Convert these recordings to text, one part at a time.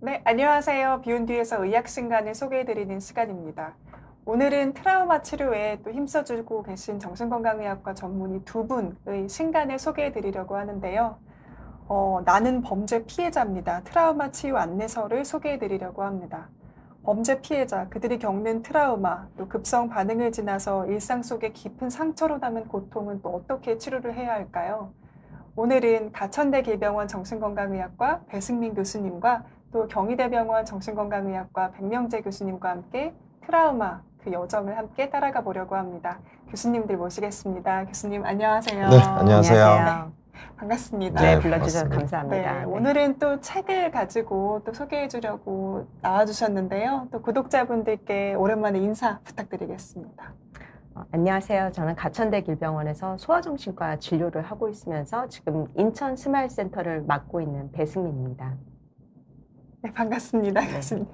네, 안녕하세요. 비욘뒤에서 의학신간을 소개해드리는 시간입니다. 오늘은 트라우마 치료에 또 힘써주고 계신 정신건강의학과 전문의 두 분의 신간을 소개해드리려고 하는데요. 나는 범죄 피해자입니다. 트라우마 치유 안내서를 소개해드리려고 합니다. 범죄 피해자, 그들이 겪는 트라우마, 또 급성 반응을 지나서 일상 속에 깊은 상처로 남은 고통은 또 어떻게 치료를 해야 할까요? 오늘은 가천대 길병원 정신건강의학과 배승민 교수님과 또 경희대병원 정신건강의학과 백명재 교수님과 함께 트라우마 그 여정을 함께 따라가 보려고 합니다. 교수님들 모시겠습니다. 교수님 안녕하세요. 네, 안녕하세요. 네, 반갑습니다. 네, 불러주셔서 반갑습니다. 감사합니다. 네, 네. 오늘은 또 책을 가지고 또 소개해 주려고 나와주셨는데요. 또 구독자분들께 오랜만에 인사 부탁드리겠습니다. 안녕하세요. 저는 가천대 길병원에서 소아정신과 진료를 하고 있으면서 지금 인천 스마일센터를 맡고 있는 배승민입니다. 네, 반갑습니다. 교수님.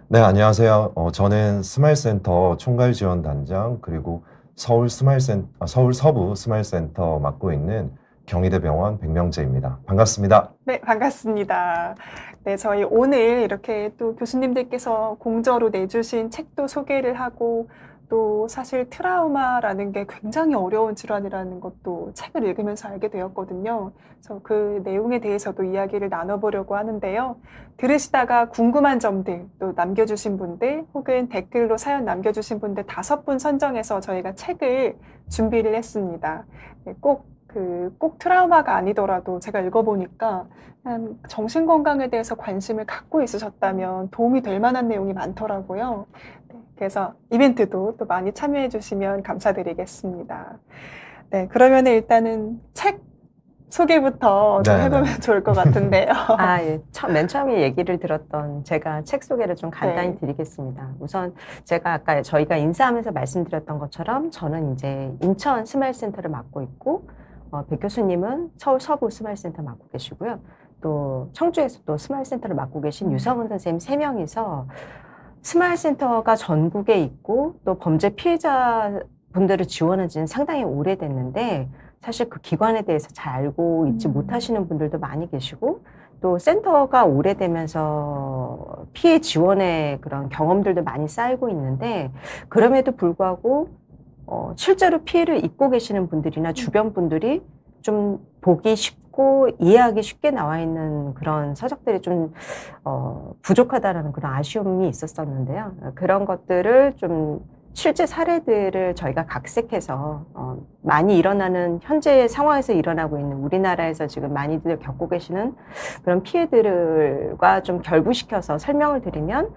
네, 안녕하세요. 저는 스마일센터 총괄지원단장 그리고 서울 서부 스마일센터 맡고 있는 경희대병원 백명재입니다. 반갑습니다. 네, 반갑습니다. 네, 저희 오늘 이렇게 또 교수님들께서 공저로 내주신 책도 소개를 하고 또 사실 트라우마라는 게 굉장히 어려운 질환이라는 것도 책을 읽으면서 알게 되었거든요. 그래서 그 내용에 대해서도 이야기를 나눠보려고 하는데요. 들으시다가 궁금한 점들 또 남겨주신 분들 혹은 댓글로 사연 남겨주신 분들 5분 선정해서 저희가 책을 준비를 했습니다. 네, 꼭 트라우마가 아니더라도 제가 읽어보니까 그냥 정신건강에 대해서 관심을 갖고 있으셨다면 도움이 될 만한 내용이 많더라고요. 네, 그래서 이벤트도 또 많이 참여해 주시면 감사드리겠습니다. 네, 그러면 일단은 책 소개부터 좀 해보면 좋을 것 같은데요. 예. 맨 처음에 얘기를 들었던 제가 책 소개를 좀 간단히 드리겠습니다. 우선 제가 아까 저희가 인사하면서 말씀드렸던 것처럼 저는 이제 인천 스마일센터를 맡고 있고 백 교수님은 서울 서부 스마일센터 맡고 계시고요. 또 청주에서 또 스마일센터를 맡고 계신 유성은 선생님 3명이서 스마일센터가 전국에 있고 또 범죄 피해자 분들을 지원한 지는 상당히 오래됐는데 사실 그 기관에 대해서 잘 알고 있지 못하시는 분들도 많이 계시고 또 센터가 오래되면서 피해 지원의 그런 경험들도 많이 쌓이고 있는데 그럼에도 불구하고 실제로 피해를 입고 계시는 분들이나 주변 분들이 좀 보기 쉽고 이해하기 쉽게 나와 있는 그런 서적들이 좀 부족하다라는 그런 아쉬움이 있었었는데요. 그런 것들을 좀 실제 사례들을 저희가 각색해서 많이 일어나는 현재 상황에서 일어나고 있는 우리나라에서 지금 많이들 겪고 계시는 그런 피해들과 좀 결부시켜서 설명을 드리면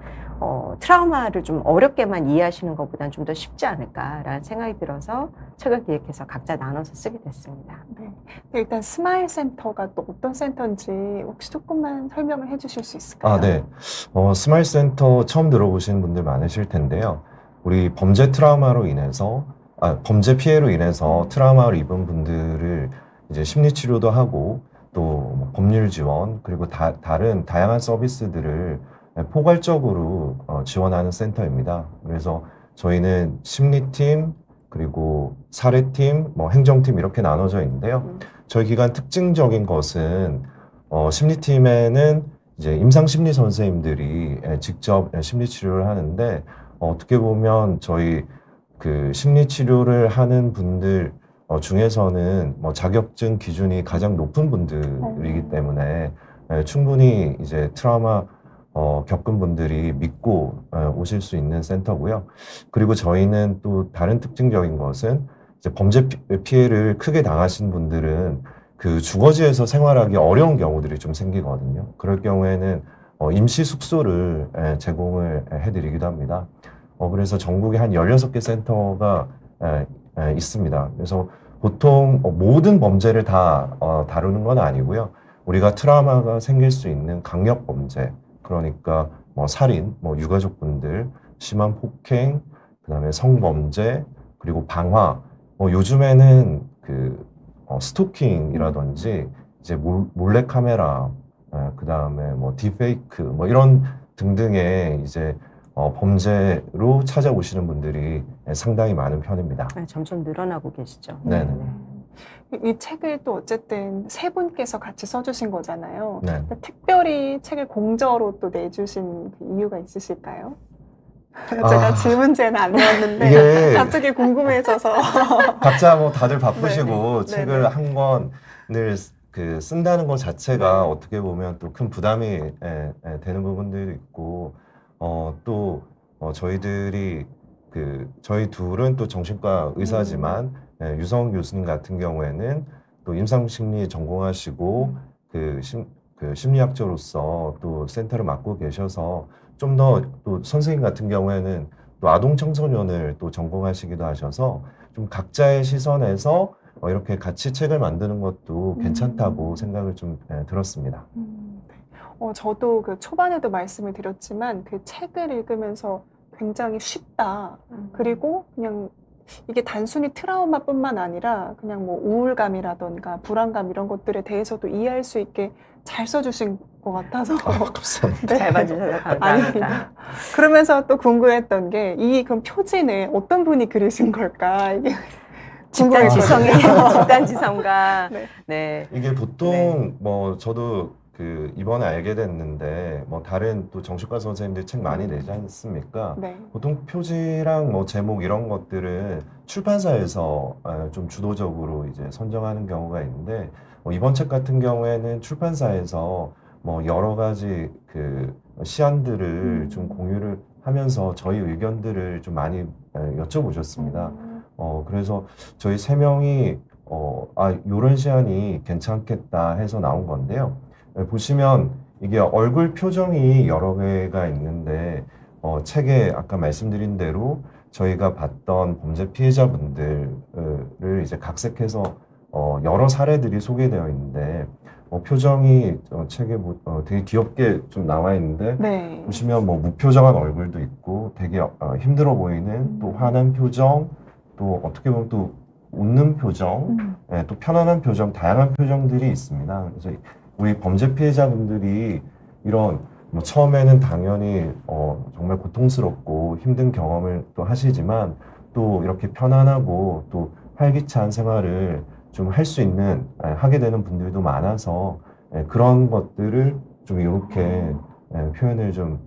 트라우마를 좀 어렵게만 이해하시는 것보다는 좀 더 쉽지 않을까라는 생각이 들어서 책을 기획해서 각자 나눠서 쓰게 됐습니다. 네. 일단 스마일 센터가 또 어떤 센터인지 혹시 조금만 설명을 해주실 수 있을까요? 네. 스마일 센터 처음 들어보시는 분들 많으실 텐데요. 우리 범죄 피해로 인해서 트라우마를 입은 분들을 이제 심리치료도 하고 또 법률 지원 그리고 다른 다양한 서비스들을 포괄적으로 지원하는 센터입니다. 그래서 저희는 심리팀 그리고 사례팀, 행정팀 이렇게 나눠져 있는데요. 저희 기관 특징적인 것은 심리팀에는 이제 임상심리 선생님들이 직접 심리치료를 하는데 어떻게 보면 저희 그 심리치료를 하는 분들 중에서는 자격증 기준이 가장 높은 분들이기 때문에 충분히 이제 트라우마 겪은 분들이 믿고 오실 수 있는 센터고요. 그리고 저희는 또 다른 특징적인 것은 이제 범죄 피해를 크게 당하신 분들은 그 주거지에서 생활하기 어려운 경우들이 좀 생기거든요. 그럴 경우에는 임시 숙소를 제공을 해드리기도 합니다. 그래서 전국에 한 16개 센터가 있습니다. 그래서 보통 모든 범죄를 다 다루는 건 아니고요. 우리가 트라우마가 생길 수 있는 강력 범죄, 그러니까 살인, 유가족분들, 심한 폭행, 그다음에 성범죄, 그리고 방화. 요즘에는 그 스토킹이라든지 이제 몰래 카메라, 그다음에 딥페이크, 이런 등등의 이제 범죄로 찾아오시는 분들이 상당히 많은 편입니다. 점점 늘어나고 계시죠. 네네. 이 책을 또 어쨌든 세 분께서 같이 써주신 거잖아요. 네. 그러니까 특별히 책을 공저로 또 내주신 그 이유가 있으실까요? 제가 질문제는 안 넣었는데 이게 갑자기 궁금해져서. 각자 뭐 다들 바쁘시고 네네. 책을 네네. 한 권을 그 쓴다는 것 자체가 네. 어떻게 보면 또 큰 부담이 되는 부분들도 있고 또 저희들이 저희 둘은 또 정신과 의사지만 유성 교수님 같은 경우에는 또 임상심리 전공하시고 그 심리학자로서 또 센터를 맡고 계셔서 좀 더 또 선생님 같은 경우에는 또 아동 청소년을 또 전공하시기도 하셔서 좀 각자의 시선에서 이렇게 같이 책을 만드는 것도 괜찮다고 생각을 좀 들었습니다. 저도 그 초반에도 말씀을 드렸지만 그 책을 읽으면서 굉장히 쉽다. 그리고 그냥 이게 단순히 트라우마뿐만 아니라 그냥 뭐 우울감이라던가 불안감 이런 것들에 대해서도 이해할 수 있게 잘 써주신 것 같아서. 감사합니다. 네. 잘 봐주셔서 감사합니다. 아닙니다. 그러면서 또 궁금했던 게 이 그럼 표지는 어떤 분이 그리신 걸까? 이게 집단지성이 궁금했거든요. 집단지성과 네. 네. 이게 보통 네. 뭐 저도 이번에 알게 됐는데 뭐 다른 또 정신과 선생님들 책 많이 내지 않습니까? 네. 보통 표지랑 뭐 제목 이런 것들은 출판사에서 좀 주도적으로 이제 선정하는 경우가 있는데 이번 책 같은 경우에는 출판사에서 뭐 여러 가지 그 시안들을 좀 공유를 하면서 저희 의견들을 좀 많이 여쭤보셨습니다. 그래서 저희 세 명이 요런 시안이 괜찮겠다 해서 나온 건데요. 보시면 이게 얼굴 표정이 여러 개가 있는데 책에 아까 말씀드린 대로 저희가 봤던 범죄 피해자분들을 이제 각색해서 여러 사례들이 소개되어 있는데 표정이 책에 되게 귀엽게 좀 나와 있는데 네. 보시면 뭐 무표정한 얼굴도 있고 되게 힘들어 보이는 또 화난 표정 또 어떻게 보면 또 웃는 표정 또 편안한 표정 다양한 표정들이 있습니다. 그래서 우리 범죄 피해자분들이 이런 뭐 처음에는 당연히 정말 고통스럽고 힘든 경험을 또 하시지만 또 이렇게 편안하고 또 활기찬 생활을 좀 할 수 있는 하게 되는 분들도 많아서 그런 것들을 좀 이렇게 표현을 좀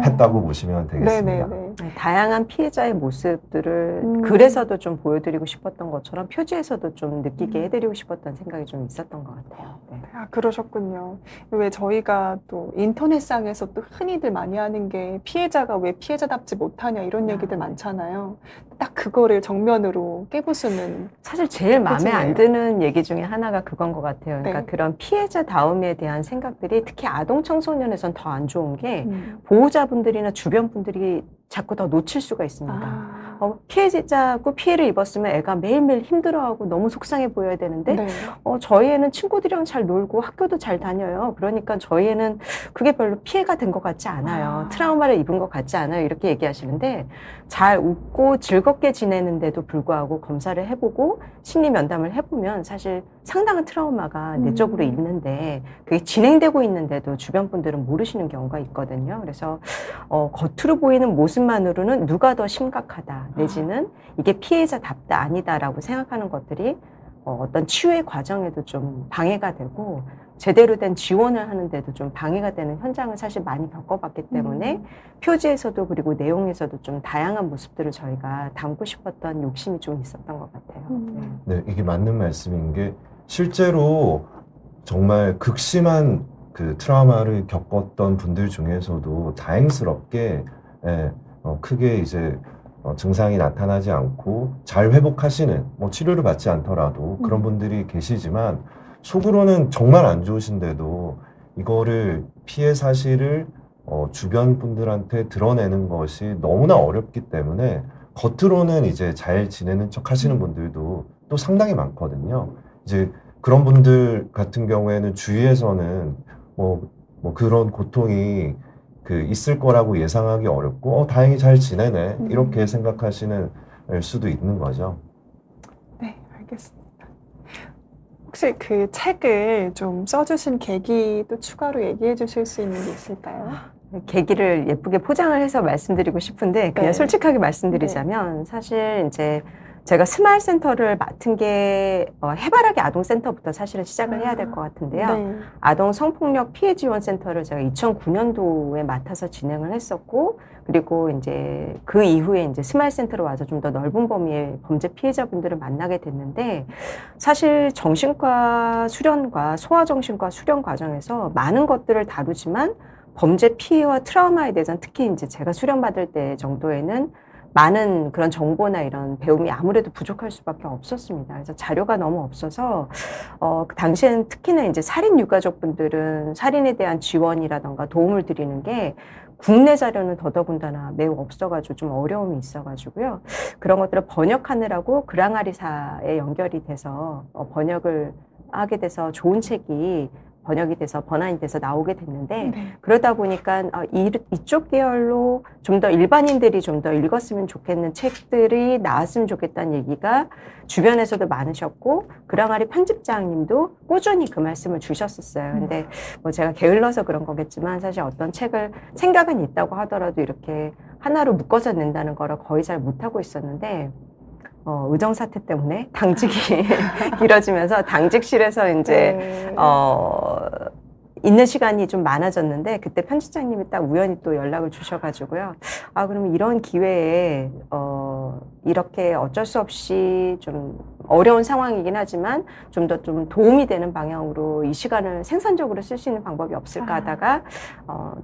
했다고 보시면 되겠습니다. 네네네. 네, 다양한 피해자의 모습들을 음. 글에서도 좀 보여드리고 싶었던 것처럼 표지에서도 좀 느끼게 해드리고 싶었던 생각이 좀 있었던 것 같아요. 네. 아, 그러셨군요. 왜 저희가 또 인터넷상에서 또 흔히들 많이 하는 게 피해자가 왜 피해자답지 못하냐 이런 얘기들 많잖아요. 딱 그거를 정면으로 깨부수는. 사실 제일 마음에 안 표지네요. 드는 얘기 중에 하나가 그건 것 같아요. 그러니까 네. 그런 피해자다움에 대한 생각들이 특히 아동 청소년에선 더 안 좋은 게 음. 보호자분들이나 주변 분들이 자꾸 더 놓칠 수가 있습니다. 피해자고 피해를 입었으면 애가 매일매일 힘들어하고 너무 속상해 보여야 되는데 네. 저희 애는 친구들이랑 잘 놀고 학교도 잘 다녀요. 그러니까 저희 애는 그게 별로 피해가 된 것 같지 않아요. 트라우마를 입은 것 같지 않아요. 이렇게 얘기하시는데 잘 웃고 즐겁게 지내는데도 불구하고 검사를 해보고 심리 면담을 해보면 사실 상당한 트라우마가 내적으로 있는데 그게 진행되고 있는데도 주변 분들은 모르시는 경우가 있거든요. 그래서 겉으로 보이는 모습만으로는 누가 더 심각하다 내지는 이게 피해자답다 아니다라고 생각하는 것들이 어떤 치유의 과정에도 좀 방해가 되고 제대로 된 지원을 하는데도 좀 방해가 되는 현장을 사실 많이 겪어봤기 때문에 표지에서도 그리고 내용에서도 좀 다양한 모습들을 저희가 담고 싶었던 욕심이 좀 있었던 것 같아요. 네, 이게 맞는 말씀인 게 실제로 정말 극심한 그 트라우마를 겪었던 분들 중에서도 다행스럽게 크게 이제 증상이 나타나지 않고 잘 회복하시는 뭐 치료를 받지 않더라도 그런 분들이 계시지만 속으로는 정말 안 좋으신데도 이거를 피해 사실을 주변 분들한테 드러내는 것이 너무나 어렵기 때문에 겉으로는 이제 잘 지내는 척 하시는 분들도 또 상당히 많거든요. 이제 그런 분들 같은 경우에는 주위에서는 뭐 그런 고통이 있을 거라고 예상하기 어렵고 다행히 잘 지내네 이렇게 생각하시는 수도 있는 거죠. 네, 알겠습니다. 혹시 그 책을 좀 써주신 계기 또 추가로 얘기해 주실 수 있는 게 있을까요? 계기를 예쁘게 포장을 해서 말씀드리고 싶은데 그냥 네. 솔직하게 말씀드리자면 사실 이제 제가 스마일 센터를 맡은 게 해바라기 아동센터부터 사실은 시작을 해야 될 것 같은데요. 네. 아동 성폭력 피해 지원 센터를 제가 2009년도에 맡아서 진행을 했었고, 그리고 이제 그 이후에 이제 스마일 센터로 와서 좀 더 넓은 범위의 범죄 피해자분들을 만나게 됐는데, 사실 정신과 수련과 소아정신과 수련 과정에서 많은 것들을 다루지만 범죄 피해와 트라우마에 대해서는 특히 이제 제가 수련받을 때 정도에는 많은 그런 정보나 이런 배움이 아무래도 부족할 수밖에 없었습니다. 그래서 자료가 너무 없어서 그 당시에는 특히나 이제 살인 유가족분들은 살인에 대한 지원이라던가 도움을 드리는 게 국내 자료는 더더군다나 매우 없어가지고 좀 어려움이 있어가지고요. 그런 것들을 번역하느라고 그랑아리사에 연결이 돼서 번역을 하게 돼서 좋은 책이 번역이 돼서 번안이 돼서 나오게 됐는데, 네. 그러다 보니까 이쪽 계열로 좀 더 일반인들이 좀 더 읽었으면 좋겠는 책들이 나왔으면 좋겠다는 얘기가 주변에서도 많으셨고, 그랑아리 편집장님도 꾸준히 그 말씀을 주셨었어요. 근데 뭐 제가 게을러서 그런 거겠지만 사실 어떤 책을 생각은 있다고 하더라도 이렇게 하나로 묶어서 낸다는 거를 거의 잘 못하고 있었는데, 의정 사태 때문에 당직이 길어지면서 당직실에서 이제 네. 있는 시간이 좀 많아졌는데, 그때 편집장님이 딱 우연히 또 연락을 주셔가지고요. 아, 그러면 이런 기회에 이렇게 어쩔 수 없이 좀 어려운 상황이긴 하지만 좀 더 좀 도움이 되는 방향으로 이 시간을 생산적으로 쓸 수 있는 방법이 없을까 하다가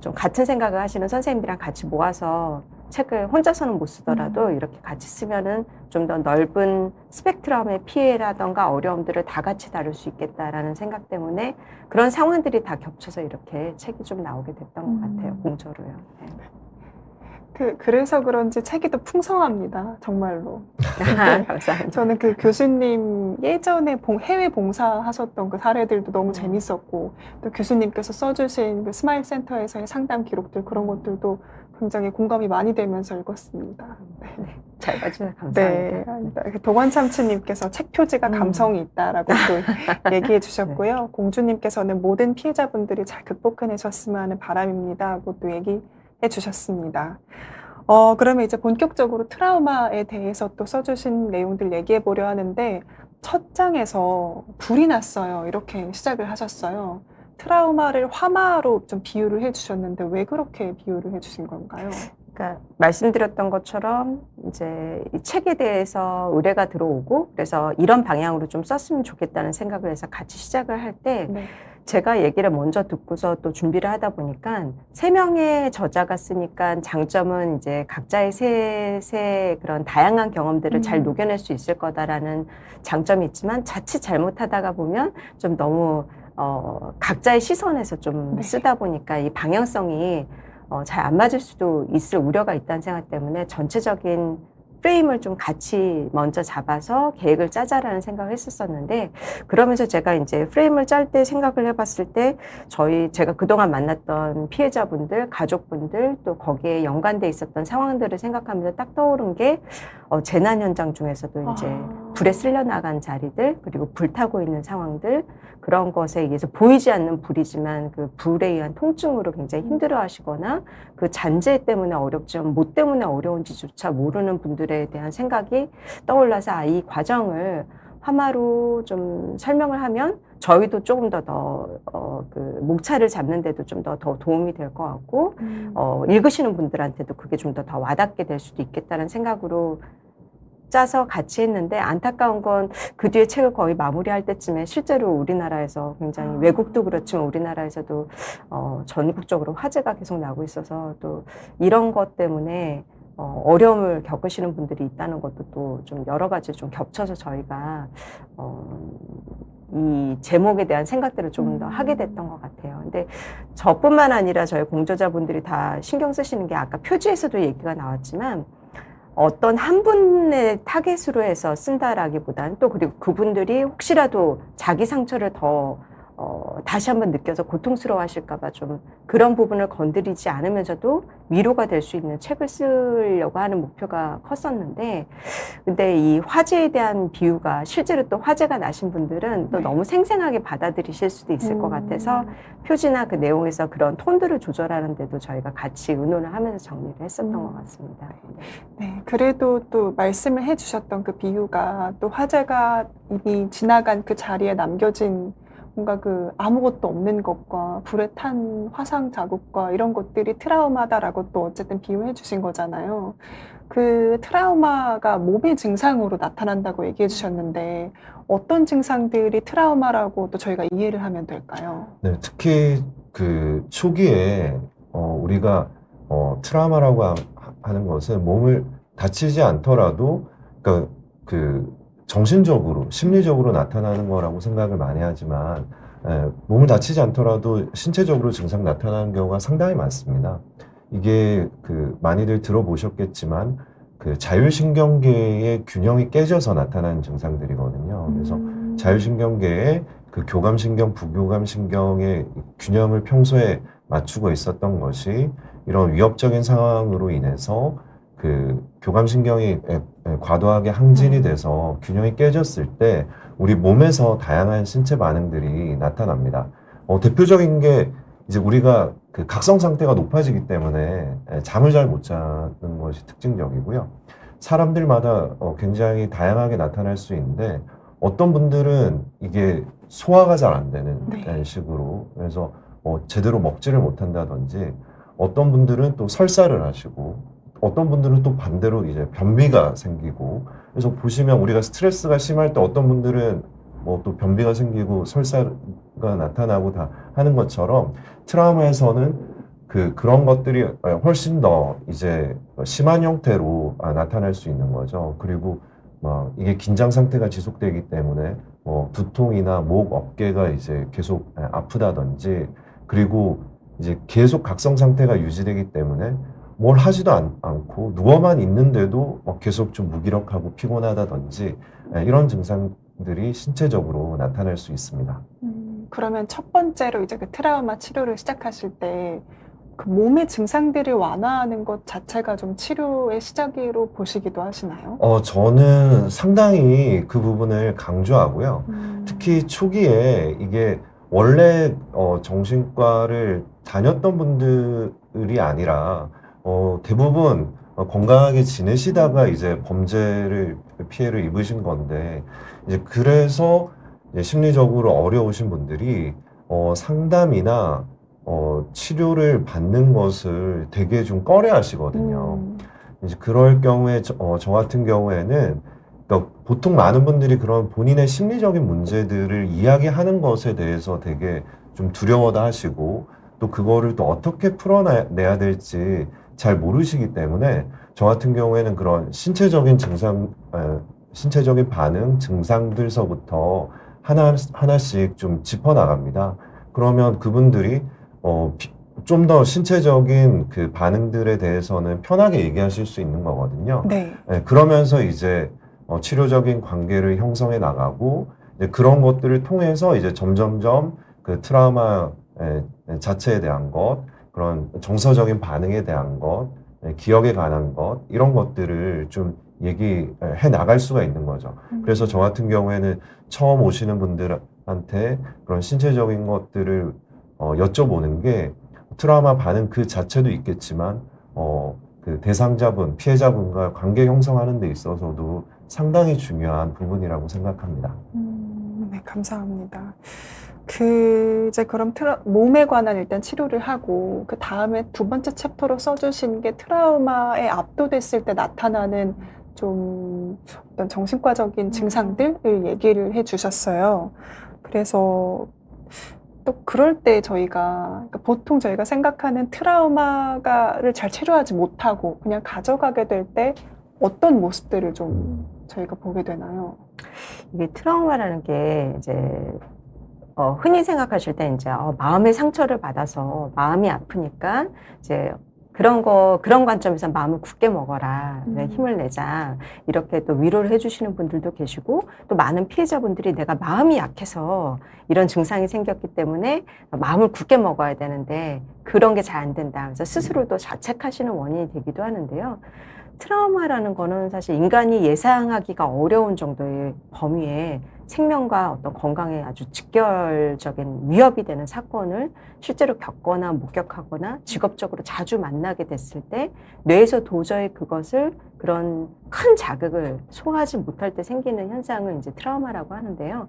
좀 같은 생각을 하시는 선생님들이랑 같이 모아서 책을 혼자서는 못 쓰더라도 이렇게 같이 쓰면은 좀 더 넓은 스펙트럼의 피해라던가 어려움들을 다 같이 다룰 수 있겠다라는 생각 때문에 그런 상황들이 다 겹쳐서 이렇게 책이 좀 나오게 됐던 것 같아요. 공저로요. 네. 그래서 그런지 책이 더 풍성합니다. 정말로. 감사합니다. 저는 그 교수님 예전에 해외 봉사하셨던 그 사례들도 너무 재밌었고, 또 교수님께서 써주신 그 스마일 센터에서의 상담 기록들, 그런 것들도 굉장히 공감이 많이 되면서 읽었습니다. 네, 잘 봐주셔서 감사합니다. 네, 도관참치님께서 책 표지가 감성이 있다라고 또 얘기해 주셨고요. 공주님께서는 모든 피해자분들이 잘 극복해내셨으면 하는 바람입니다 하고 또 얘기해 주셨습니다. 그러면 이제 본격적으로 트라우마에 대해서 또 써주신 내용들 얘기해 보려 하는데, 첫 장에서 불이 났어요. 이렇게 시작을 하셨어요. 트라우마를 화마로 좀 비유를 해 주셨는데, 왜 그렇게 비유를 해 주신 건가요? 그러니까 말씀드렸던 것처럼 이제 이 책에 대해서 의뢰가 들어오고, 그래서 이런 방향으로 좀 썼으면 좋겠다는 생각을 해서 같이 시작을 할 때, 네. 제가 얘기를 먼저 듣고서 또 준비를 하다 보니까 3명의 저자가 쓰니까 장점은 이제 각자의 세 그런 다양한 경험들을 잘 녹여낼 수 있을 거다라는 장점이 있지만, 자칫 잘못하다가 보면 좀 너무 각자의 시선에서 좀 쓰다 보니까 이 방향성이 잘 안 맞을 수도 있을 우려가 있다는 생각 때문에 전체적인 프레임을 좀 같이 먼저 잡아서 계획을 짜자라는 생각을 했었었는데, 그러면서 제가 이제 프레임을 짤 때 생각을 해봤을 때 제가 그동안 만났던 피해자분들, 가족분들, 또 거기에 연관돼 있었던 상황들을 생각하면서 딱 떠오른 게 재난 현장 중에서도 이제 불에 쓸려 나간 자리들, 그리고 불타고 있는 상황들, 그런 것에 의해서 보이지 않는 불이지만 그 불에 의한 통증으로 굉장히 힘들어 하시거나 그 잔재 때문에 어렵지만 뭐 때문에 어려운지조차 모르는 분들에 대한 생각이 떠올라서 이 과정을 화마로 좀 설명을 하면 저희도 조금 그 목차를 잡는 데도 좀 더 도움이 될 것 같고, 읽으시는 분들한테도 그게 좀 더 와닿게 될 수도 있겠다는 생각으로 짜서 같이 했는데, 안타까운 건 그 뒤에 책을 거의 마무리할 때쯤에 실제로 우리나라에서 굉장히 외국도 그렇지만 우리나라에서도 전국적으로 화제가 계속 나고 있어서, 또 이런 것 때문에 어려움을 겪으시는 분들이 있다는 것도 또 좀 여러 가지 좀 겹쳐서 저희가 이 제목에 대한 생각들을 좀 더 하게 됐던 것 같아요. 근데 저뿐만 아니라 저희 공저자분들이 다 신경 쓰시는 게, 아까 표지에서도 얘기가 나왔지만 어떤 한 분의 타겟으로 해서 쓴다라기보다는 또 그리고 그분들이 혹시라도 자기 상처를 더 다시 한번 느껴서 고통스러워 하실까봐 좀 그런 부분을 건드리지 않으면서도 위로가 될 수 있는 책을 쓰려고 하는 목표가 컸었는데, 근데 이 화재에 대한 비유가 실제로 또 화재가 나신 분들은 또 네. 너무 생생하게 받아들이실 수도 있을 것 같아서 표지나 그 내용에서 그런 톤들을 조절하는데도 저희가 같이 의논을 하면서 정리를 했었던 것 같습니다. 네, 그래도 또 말씀을 해주셨던 그 비유가 또 화재가 이미 지나간 그 자리에 남겨진 뭔가 그 아무것도 없는 것과 불에 탄 화상 자국과 이런 것들이 트라우마다라고 또 어쨌든 비유해 주신 거잖아요. 그 트라우마가 몸의 증상으로 나타난다고 얘기해 주셨는데 어떤 증상들이 트라우마라고 또 저희가 이해를 하면 될까요? 네, 특히 그 초기에 우리가 트라우마라고 하는 것은 몸을 다치지 않더라도 그러니까 그 정신적으로, 심리적으로 나타나는 거라고 생각을 많이 하지만 몸을 다치지 않더라도 신체적으로 증상 나타나는 경우가 상당히 많습니다. 이게 그 많이들 들어보셨겠지만 그 자율신경계의 균형이 깨져서 나타나는 증상들이거든요. 그래서 자율신경계의 그 교감신경, 부교감신경의 균형을 평소에 맞추고 있었던 것이 이런 위협적인 상황으로 인해서 그 교감신경이 과도하게 항진이 돼서 균형이 깨졌을 때 우리 몸에서 다양한 신체 반응들이 나타납니다. 대표적인 게 이제 우리가 그 각성 상태가 높아지기 때문에 잠을 잘 못 자는 것이 특징적이고요. 사람들마다 굉장히 다양하게 나타날 수 있는데 어떤 분들은 이게 소화가 잘 안 되는 네. 식으로 그래서 제대로 먹지를 못한다든지 어떤 분들은 또 설사를 하시고 어떤 분들은 또 반대로 이제 변비가 생기고 그래서 보시면 우리가 스트레스가 심할 때 어떤 분들은 뭐 또 변비가 생기고 설사가 나타나고 다 하는 것처럼 트라우마에서는 그런 것들이 훨씬 더 이제 심한 형태로 나타날 수 있는 거죠. 그리고 막 이게 긴장 상태가 지속되기 때문에 뭐 두통이나 목, 어깨가 이제 계속 아프다든지 그리고 이제 계속 각성 상태가 유지되기 때문에 뭘 하지도 않고 누워만 있는데도 계속 좀 무기력하고 피곤하다든지 이런 증상들이 신체적으로 나타날 수 있습니다. 그러면 첫 번째로 이제 그 트라우마 치료를 시작하실 때 그 몸의 증상들을 완화하는 것 자체가 좀 치료의 시작으로 보시기도 하시나요? 저는 상당히 그 부분을 강조하고요. 특히 초기에 이게 원래 정신과를 다녔던 분들이 아니라 대부분 건강하게 지내시다가 이제 피해를 입으신 건데, 이제 그래서 이제 심리적으로 어려우신 분들이 상담이나 치료를 받는 것을 되게 좀 꺼려 하시거든요. 이제 그럴 경우에 저 같은 경우에는 그러니까 보통 많은 분들이 그런 본인의 심리적인 문제들을 이야기하는 것에 대해서 되게 좀 두려워다 하시고 또 그거를 또 어떻게 풀어내야 될지 잘 모르시기 때문에 저 같은 경우에는 그런 신체적인 신체적인 반응, 증상들서부터 하나씩 좀 짚어나갑니다. 그러면 그분들이 좀 더 신체적인 그 반응들에 대해서는 편하게 얘기하실 수 있는 거거든요. 네. 그러면서 이제 치료적인 관계를 형성해 나가고 이제 그런 것들을 통해서 이제 점점점 그 트라우마 자체에 대한 것, 그런 정서적인 반응에 대한 것, 기억에 관한 것 이런 것들을 좀 얘기해 나갈 수가 있는 거죠. 그래서 저 같은 경우에는 처음 오시는 분들한테 그런 신체적인 것들을 여쭤보는 게 트라우마 반응 그 자체도 있겠지만 그 대상자분, 피해자분과 관계 형성하는 데 있어서도 상당히 중요한 부분이라고 생각합니다. 네, 감사합니다. 이제 그럼 몸에 관한 일단 치료를 하고 그 다음에 두 번째 챕터로 써주신 게 트라우마에 압도됐을 때 나타나는 좀 어떤 정신과적인 증상들을 얘기를 해주셨어요. 그래서 또 그럴 때 그러니까 보통 저희가 생각하는 트라우마를 잘 치료하지 못하고 그냥 가져가게 될 때 어떤 모습들을 좀 저희가 보게 되나요? 이게 트라우마라는 게 이제 흔히 생각하실 때 이제 마음의 상처를 받아서 마음이 아프니까 이제 그런 관점에서 마음을 굳게 먹어라. 힘을 내자. 이렇게 또 위로를 해주시는 분들도 계시고, 또 많은 피해자분들이 내가 마음이 약해서 이런 증상이 생겼기 때문에 마음을 굳게 먹어야 되는데, 그런 게 잘 안 된다. 그래서 스스로도 자책하시는 원인이 되기도 하는데요. 트라우마라는 거는 사실 인간이 예상하기가 어려운 정도의 범위에 생명과 어떤 건강에 아주 직결적인 위협이 되는 사건을 실제로 겪거나 목격하거나 직업적으로 자주 만나게 됐을 때 뇌에서 도저히 그것을 그런 큰 자극을 소화하지 못할 때 생기는 현상을 이제 트라우마라고 하는데요.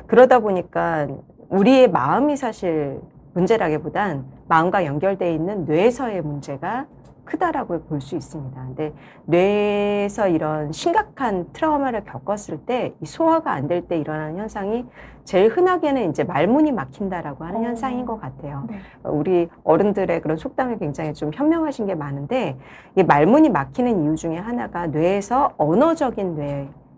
그러다 보니까 우리의 마음이 사실 문제라기보단 마음과 연결되어 있는 뇌에서의 문제가 크다라고 볼 수 있습니다. 근데 뇌에서 이런 심각한 트라우마를 겪었을 때 이 소화가 안 될 때 일어나는 현상이 제일 흔하게는 이제 말문이 막힌다라고 하는 현상인 것 같아요. 네. 우리 어른들의 그런 속담이 굉장히 좀 현명하신 게 많은데 이 말문이 막히는 이유 중에 하나가 뇌에서 언어적인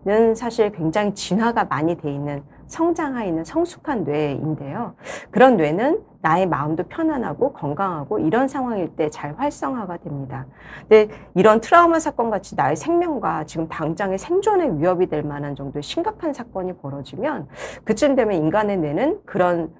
뇌는 사실 굉장히 진화가 많이 돼 있는 성장해 있는 성숙한 뇌인데요. 그런 뇌는 나의 마음도 편안하고 건강하고 이런 상황일 때 잘 활성화가 됩니다. 근데 이런 트라우마 사건 같이 나의 생명과 지금 당장의 생존에 위협이 될 만한 정도의 심각한 사건이 벌어지면 그쯤 되면 인간의 뇌는 그런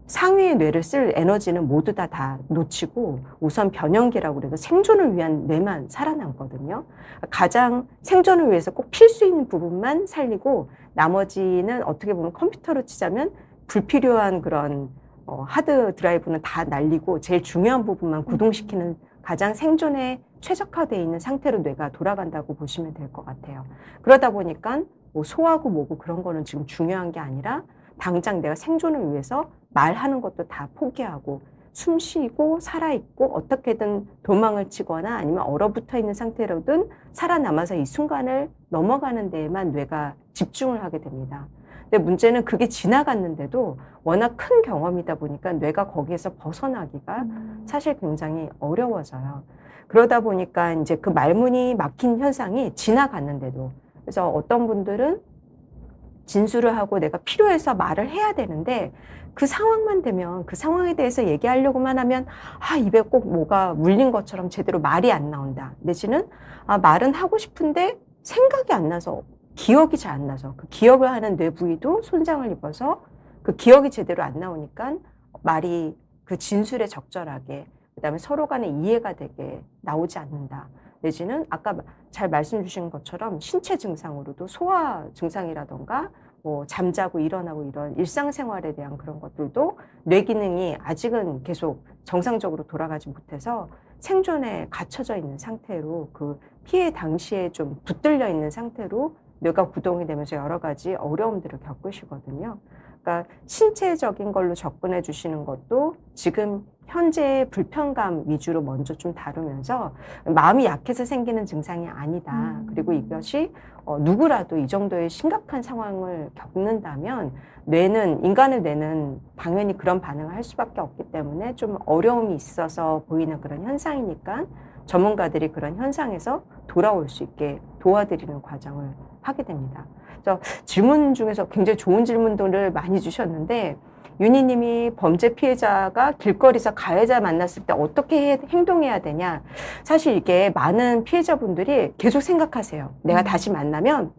상위의 뇌를 쓸 에너지는 모두 다 놓치고 우선 변형기라고 그래서 생존을 위한 뇌만 살아남거든요. 가장 생존을 위해서 꼭 필수 있는 부분만 살리고 나머지는 어떻게 보면 컴퓨터로 치자면 불필요한 그런 하드 드라이브는 다 날리고 제일 중요한 부분만 구동시키는 가장 생존에 최적화되어 있는 상태로 뇌가 돌아간다고 보시면 될 것 같아요. 그러다 보니까 뭐 소화고 뭐고 그런 거는 지금 중요한 게 아니라 당장 내가 생존을 위해서 말하는 것도 다 포기하고 숨 쉬고 살아있고 어떻게든 도망을 치거나 아니면 얼어붙어 있는 상태로든 살아남아서 이 순간을 넘어가는 데에만 뇌가 집중을 하게 됩니다. 근데 문제는 그게 지나갔는데도 워낙 큰 경험이다 보니까 뇌가 거기에서 벗어나기가 사실 굉장히 어려워져요. 그러다 보니까 이제 그 말문이 막힌 현상이 지나갔는데도 그래서 어떤 분들은 진술을 하고 내가 필요해서 말을 해야 되는데 그 상황만 되면 그 상황에 대해서 얘기하려고만 하면 입에 꼭 뭐가 물린 것처럼 제대로 말이 안 나온다. 내지는 말은 하고 싶은데 생각이 안 나서 기억이 잘 안 나서 그 기억을 하는 뇌 부위도 손상을 입어서 그 기억이 제대로 안 나오니까 말이 그 진술에 적절하게 그다음에 서로 간에 이해가 되게 나오지 않는다. 내지는 아까 잘 말씀 주신 것처럼 신체 증상으로도 소화 증상이라던가 뭐 잠자고 일어나고 이런 일상생활에 대한 그런 것들도 뇌 기능이 아직은 계속 정상적으로 돌아가지 못해서 생존에 갇혀져 있는 상태로 그 피해 당시에 좀 붙들려 있는 상태로 뇌가 구동이 되면서 여러 가지 어려움들을 겪으시거든요. 그러니까 신체적인 걸로 접근해 주시는 것도 지금 현재의 불편감 위주로 먼저 좀 다루면서 마음이 약해서 생기는 증상이 아니다. 그리고 이것이 누구라도 이 정도의 심각한 상황을 겪는다면 인간의 뇌는 당연히 그런 반응을 할 수밖에 없기 때문에 좀 어려움이 있어서 보이는 그런 현상이니까 전문가들이 그런 현상에서 돌아올 수 있게 도와드리는 과정을 하게 됩니다. 그래서 질문 중에서 굉장히 좋은 질문들을 많이 주셨는데 윤희님이 범죄 피해자가 길거리에서 가해자 만났을 때 어떻게 행동해야 되냐. 사실 이게 많은 피해자분들이 계속 생각하세요. 내가 다시 만나면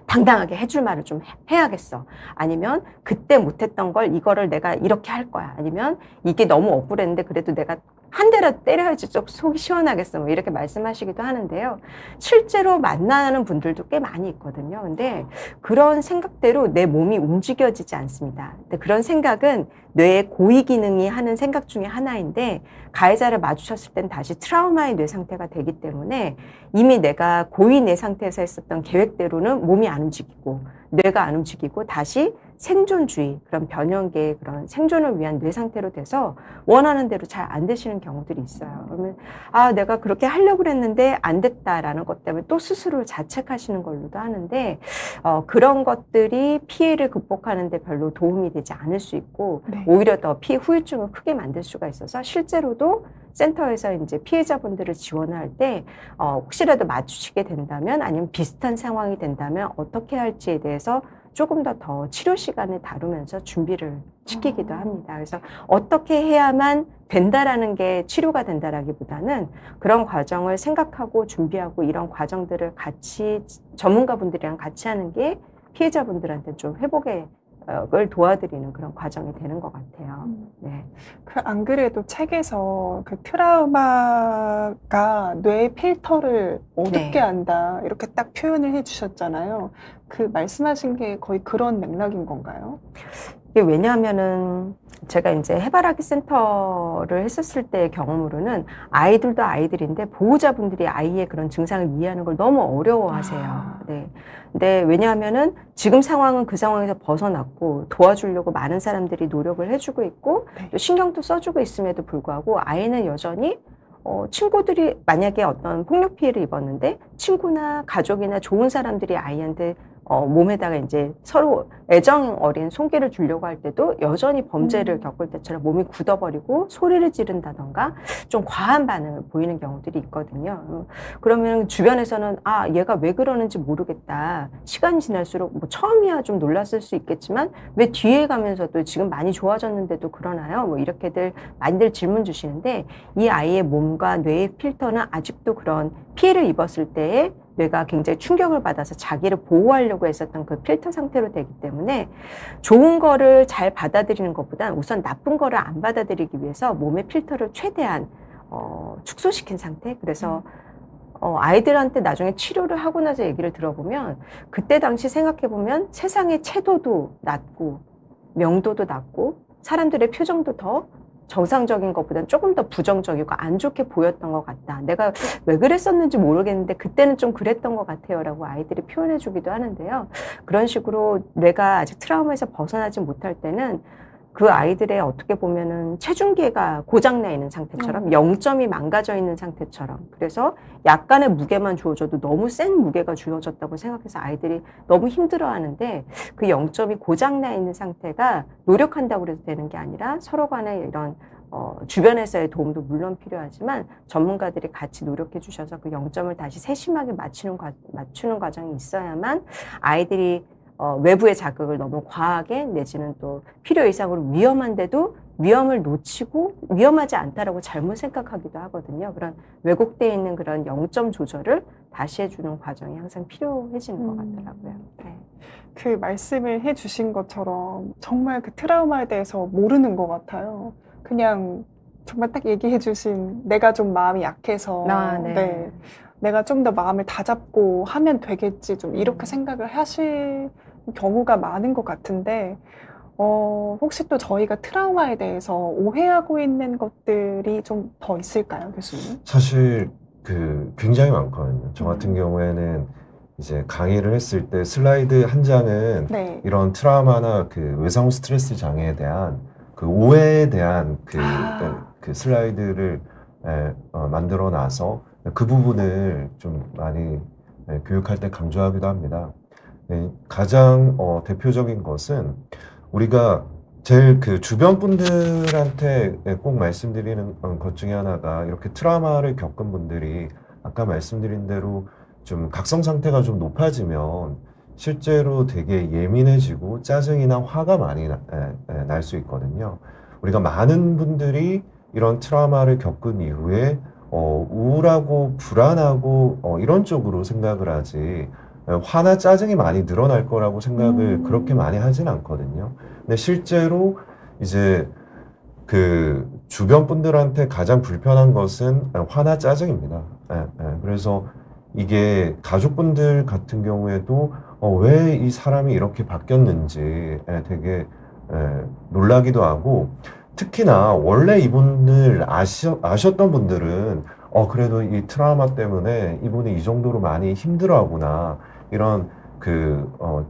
당당하게 해줄 말을 좀 해야겠어. 아니면 그때 못했던 걸 이거를 내가 이렇게 할 거야. 아니면 이게 너무 억울했는데 그래도 내가 한 대라도 때려야지 좀 속이 시원하겠어. 뭐 이렇게 말씀하시기도 하는데요. 실제로 만나는 분들도 꽤 많이 있거든요. 근데 그런 생각대로 내 몸이 움직여지지 않습니다. 근데 그런 생각은 뇌의 고위 기능이 하는 생각 중에 하나인데 가해자를 마주쳤을 땐 다시 트라우마의 뇌 상태가 되기 때문에 이미 내가 고위 뇌 상태에서 했었던 계획대로는 몸이 안 움직이고 뇌가 안 움직이고 다시 생존주의, 그런 변형계의 그런 생존을 위한 뇌 상태로 돼서 원하는 대로 잘 안 되시는 경우들이 있어요. 그러면 내가 그렇게 하려고 그랬는데 안 됐다라는 것 때문에 또 스스로를 자책하시는 걸로도 하는데 그런 것들이 피해를 극복하는 데 별로 도움이 되지 않을 수 있고 네. 오히려 더 피해 후유증을 크게 만들 수가 있어서 실제로도 센터에서 이제 피해자분들을 지원할 때 혹시라도 마주치게 된다면 아니면 비슷한 상황이 된다면 어떻게 할지에 대해서 조금 더 치료 시간을 다루면서 준비를 시키기도 합니다. 그래서 어떻게 해야만 된다라는 게 치료가 된다라기보다는 그런 과정을 생각하고 준비하고 이런 과정들을 같이 전문가분들이랑 같이 하는 게 피해자분들한테 좀 회복을 도와드리는 그런 과정이 되는 것 같아요. 네. 안 그래도 책에서 그 트라우마가 뇌의 필터를 어둡게 네. 한다 이렇게 딱 표현을 해주셨잖아요. 그 말씀하신 게 거의 그런 맥락인 건가요? 이게 왜냐하면은 제가 이제 해바라기 센터를 했었을 때의 경험으로는 아이들도 아이들인데 보호자분들이 아이의 그런 증상을 이해하는 걸 너무 어려워하세요. 네. 근데 왜냐하면은 지금 상황은 그 상황에서 벗어났고 도와주려고 많은 사람들이 노력을 해주고 있고 네. 또 신경도 써주고 있음에도 불구하고 아이는 여전히 친구들이 만약에 어떤 폭력 피해를 입었는데 친구나 가족이나 좋은 사람들이 아이한테 몸에다가 이제 서로 애정 어린 손길을 주려고 할 때도 여전히 범죄를 겪을 때처럼 몸이 굳어버리고 소리를 지른다던가 좀 과한 반응을 보이는 경우들이 있거든요. 그러면 주변에서는 아, 얘가 왜 그러는지 모르겠다. 시간이 지날수록 뭐 처음이야 좀 놀랐을 수 있겠지만 왜 뒤에 가면서도 지금 많이 좋아졌는데도 그러나요? 뭐 이렇게들 많이들 질문 주시는데 이 아이의 몸과 뇌의 필터는 아직도 그런 피해를 입었을 때에 뇌가 굉장히 충격을 받아서 자기를 보호하려고 했었던 그 필터 상태로 되기 때문에 좋은 거를 잘 받아들이는 것보단 우선 나쁜 거를 안 받아들이기 위해서 몸의 필터를 최대한 축소시킨 상태. 그래서 아이들한테 나중에 치료를 하고 나서 얘기를 들어보면 그때 당시 생각해보면 세상의 채도도 낮고 명도도 낮고 사람들의 표정도 더 정상적인 것보다는 조금 더 부정적이고 안 좋게 보였던 것 같다. 내가 왜 그랬었는지 모르겠는데 그때는 좀 그랬던 것 같아요 라고 아이들이 표현해 주기도 하는데요. 그런 식으로 뇌가 아직 트라우마에서 벗어나지 못할 때는 그 아이들의 어떻게 보면은 체중계가 고장나 있는 상태처럼 0점이 망가져 있는 상태처럼 그래서 약간의 무게만 주어져도 너무 센 무게가 주어졌다고 생각해서 아이들이 너무 힘들어하는데 그 0점이 고장나 있는 상태가 노력한다고 해서 되는 게 아니라 서로 간에 이런 주변에서의 도움도 물론 필요하지만 전문가들이 같이 노력해 주셔서 그 0점을 다시 세심하게 맞추는 과정이 있어야만 아이들이 외부의 자극을 너무 과하게 내지는 또 필요 이상으로 위험한데도 위험을 놓치고 위험하지 않다라고 잘못 생각하기도 하거든요. 그런 왜곡되어 있는 그런 0점 조절을 다시 해주는 과정이 항상 필요해지는 것 같더라고요. 네. 그 말씀을 해주신 것처럼 정말 그 트라우마에 대해서 모르는 것 같아요. 그냥 정말 딱 얘기해주신 내가 좀 마음이 약해서 네. 내가 좀 더 마음을 다잡고 하면 되겠지 좀 이렇게 생각을 하실 경우가 많은 것 같은데 혹시 또 저희가 트라우마에 대해서 오해하고 있는 것들이 좀 더 있을까요, 교수님? 사실 굉장히 많거든요. 저 같은 경우에는 이제 강의를 했을 때 슬라이드 한 장은 네. 이런 트라우마나 그 외상후 스트레스 장애에 대한 그 오해에 대한 그 슬라이드를 만들어 놔서 그 부분을 좀 많이 교육할 때 강조하기도 합니다. 가장 대표적인 것은 우리가 제일 그 주변 분들한테 꼭 말씀드리는 것 중에 하나가 이렇게 트라우마를 겪은 분들이 아까 말씀드린 대로 좀 각성 상태가 좀 높아지면 실제로 되게 예민해지고 짜증이나 화가 많이 날 수 있거든요. 우리가 많은 분들이 이런 트라우마를 겪은 이후에 우울하고 불안하고 이런 쪽으로 생각을 하지 화나 짜증이 많이 늘어날 거라고 생각을 그렇게 많이 하진 않거든요. 근데 실제로 이제 그 주변 분들한테 가장 불편한 것은 화나 짜증입니다. 그래서 이게 가족분들 같은 경우에도 왜 이 사람이 이렇게 바뀌었는지 되게 놀라기도 하고 특히나 원래 이분을 아셨던 분들은 그래도 이 트라우마 때문에 이분이 이 정도로 많이 힘들어하구나 이런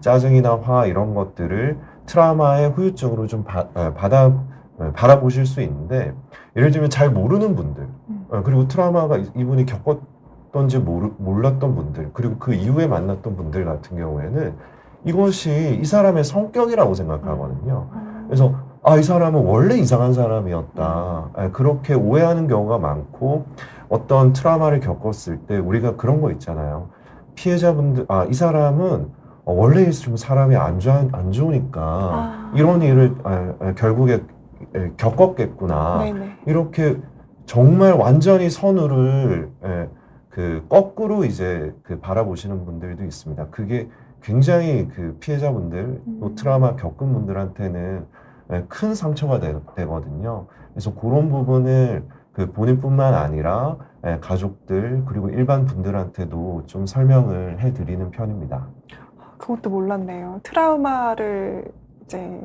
짜증이나 화 이런 것들을 트라우마의 후유증으로 좀 바라보실 수 있는데 예를 들면 잘 모르는 분들 그리고 트라우마가 이분이 겪었던지 몰랐던 분들 그리고 그 이후에 만났던 분들 같은 경우에는 이것이 이 사람의 성격이라고 생각하거든요. 그래서 이 사람은 원래 이상한 사람이었다. 그렇게 오해하는 경우가 많고 어떤 트라우마를 겪었을 때 우리가 그런 거 있잖아요. 피해자분들, 이 사람은 원래 좀 사람이 안 좋으니까 이런 일을 결국에 겪었겠구나. 네네. 이렇게 정말 완전히 선우를 그 거꾸로 이제 그 바라보시는 분들도 있습니다. 그게 굉장히 그 피해자분들 또 트라우마 겪은 분들한테는 큰 상처가 되거든요. 그래서 그런 부분을 그 본인뿐만 아니라 가족들 그리고 일반 분들한테도 좀 설명을 해드리는 편입니다. 그것도 몰랐네요. 트라우마를 이제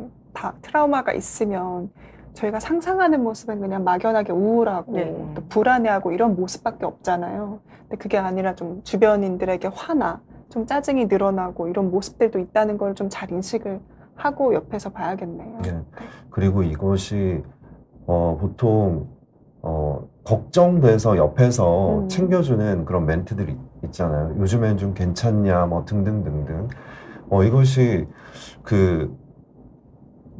트라우마가 있으면 저희가 상상하는 모습은 그냥 막연하게 우울하고 네. 또 불안해하고 이런 모습밖에 없잖아요. 근데 그게 아니라 좀 주변인들에게 화나 좀 짜증이 늘어나고 이런 모습들도 있다는 걸 좀 잘 인식을 하고 옆에서 봐야겠네요. 네. 그리고 이것이 보통 걱정돼서 옆에서 챙겨주는 그런 멘트들이 있잖아요. 요즘엔 좀 괜찮냐, 뭐 등등등등. 이것이 그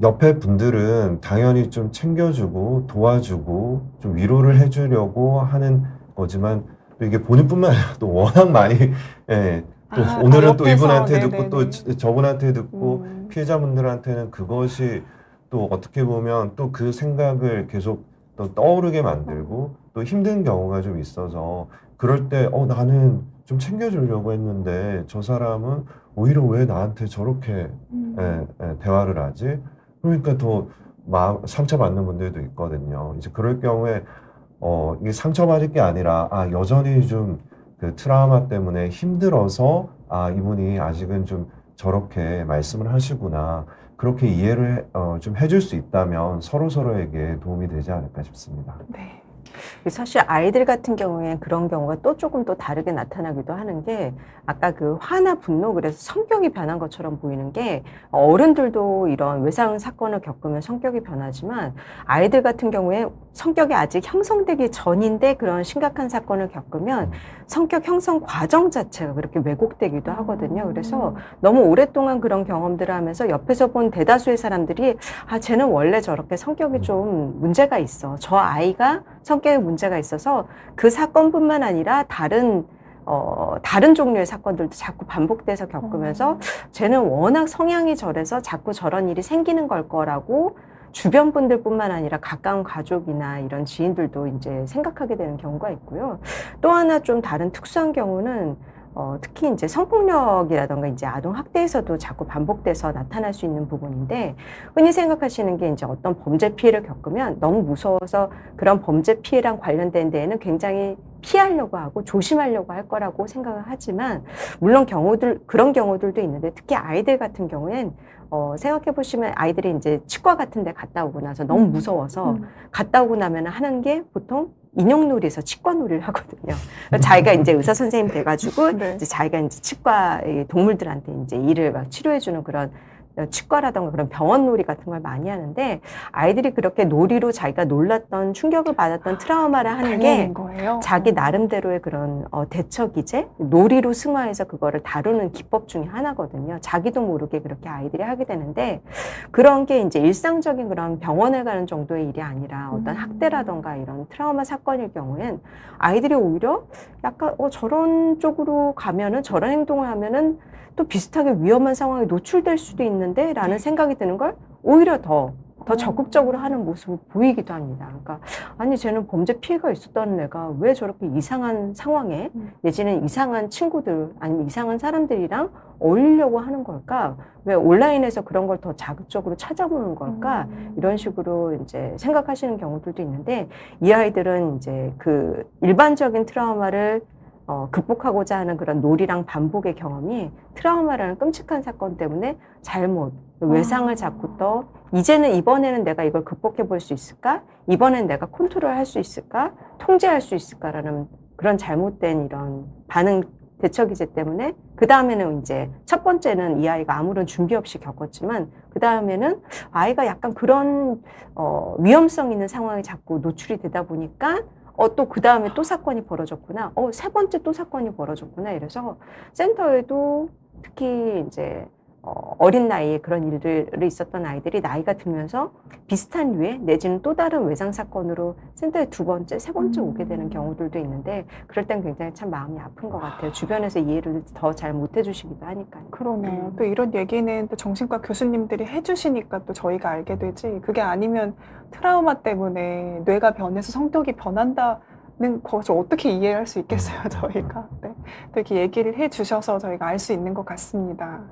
옆에 분들은 당연히 좀 챙겨주고 도와주고 좀 위로를 해주려고 하는 거지만 또 이게 본인뿐만 아니라 또 워낙 많이 또 오늘은 또 옆에서, 이분한테 네네네. 듣고 또 저분한테 듣고 음. 피해자분들한테는 그것이 또 어떻게 보면 또 그 생각을 계속 또 떠오르게 만들고 또 힘든 경우가 좀 있어서 그럴 때 나는 좀 챙겨주려고 했는데 저 사람은 오히려 왜 나한테 저렇게 대화를 하지? 그러니까 더 상처받는 분들도 있거든요. 이제 그럴 경우에 이게 상처받을 게 아니라 여전히 좀 그 트라우마 때문에 힘들어서 이분이 아직은 좀 저렇게 말씀을 하시구나. 그렇게 이해를 좀 해줄 수 있다면 서로에게 도움이 되지 않을까 싶습니다. 네. 사실 아이들 같은 경우에 그런 경우가 또 조금 또 다르게 나타나기도 하는 게 아까 그 화나 분노 그래서 성격이 변한 것처럼 보이는 게 어른들도 이런 외상 사건을 겪으면 성격이 변하지만 아이들 같은 경우에 성격이 아직 형성되기 전인데 그런 심각한 사건을 겪으면 성격 형성 과정 자체가 그렇게 왜곡되기도 하거든요. 그래서 너무 오랫동안 그런 경험들을 하면서 옆에서 본 대다수의 사람들이 쟤는 원래 저렇게 성격이 좀 문제가 있어. 저 아이가 성격에 문제가 있어서 그 사건뿐만 아니라 다른 종류의 사건들도 자꾸 반복돼서 겪으면서 쟤는 워낙 성향이 저래서 자꾸 저런 일이 생기는 걸 거라고 주변 분들뿐만 아니라 가까운 가족이나 이런 지인들도 이제 생각하게 되는 경우가 있고요. 또 하나 좀 다른 특수한 경우는 특히 이제 성폭력이라던가 이제 아동 학대에서도 자꾸 반복돼서 나타날 수 있는 부분인데 흔히 생각하시는 게 이제 어떤 범죄 피해를 겪으면 너무 무서워서 그런 범죄 피해랑 관련된 데에는 굉장히 피하려고 하고 조심하려고 할 거라고 생각을 하지만 물론 그런 경우들도 있는데 특히 아이들 같은 경우엔 생각해 보시면 아이들이 이제 치과 같은 데 갔다 오고 나서 너무 무서워서 갔다 오고 나면 하는 게 보통 인형놀이에서 치과놀이를 하거든요. 자기가 이제 의사 선생님 돼가지고 네. 이제 자기가 이제 치과 동물들한테 이제 일을 막 치료해주는 그런 치과라던가 그런 병원놀이 같은 걸 많이 하는데 아이들이 그렇게 놀이로 자기가 놀랐던 충격을 받았던 트라우마를 하는 게 거예요? 자기 나름대로의 그런 대처기제, 놀이로 승화해서 그거를 다루는 기법 중에 하나거든요. 자기도 모르게 그렇게 아이들이 하게 되는데 그런 게 이제 일상적인 그런 병원을 가는 정도의 일이 아니라 어떤 학대라던가 이런 트라우마 사건일 경우엔 아이들이 오히려 약간 저런 쪽으로 가면은 저런 행동을 하면은 또 비슷하게 위험한 상황에 노출될 수도 있는데 라는 생각이 드는 걸 오히려 더 적극적으로 하는 모습을 보이기도 합니다. 그러니까 아니 쟤는 범죄 피해가 있었다는 애가 왜 저렇게 이상한 상황에 내지는 이상한 친구들 아니면 이상한 사람들이랑 어울리려고 하는 걸까? 왜 온라인에서 그런 걸 더 자극적으로 찾아보는 걸까? 이런 식으로 이제 생각하시는 경우들도 있는데 이 아이들은 이제 그 일반적인 트라우마를 극복하고자 하는 그런 놀이랑 반복의 경험이 트라우마라는 끔찍한 사건 때문에 외상을 자꾸 이번에는 내가 이걸 극복해 볼 수 있을까? 이번엔 내가 컨트롤할 수 있을까? 통제할 수 있을까라는 그런 잘못된 이런 반응 대처 기제 때문에 그 다음에는 이제 첫 번째는 이 아이가 아무런 준비 없이 겪었지만 그 다음에는 아이가 약간 그런 위험성 있는 상황에 자꾸 노출이 되다 보니까 또 그 다음에 또 사건이 벌어졌구나. 세 번째 또 사건이 벌어졌구나. 이래서 센터에도 특히 이제 어린 나이에 그런 일들이 있었던 아이들이 나이가 들면서 비슷한 류의 내지는 또 다른 외상 사건으로 센터에 두 번째, 세 번째 오게 되는 경우들도 있는데 그럴 땐 굉장히 참 마음이 아픈 것 같아요. 주변에서 이해를 더 잘 못 해주시기도 하니까요. 그러네요. 또 이런 얘기는 또 정신과 교수님들이 해주시니까 또 저희가 알게 되지. 그게 아니면 트라우마 때문에 뇌가 변해서 성격이 변한다는 것을 어떻게 이해할 수 있겠어요, 저희가. 네. 또 이렇게 얘기를 해주셔서 저희가 알 수 있는 것 같습니다.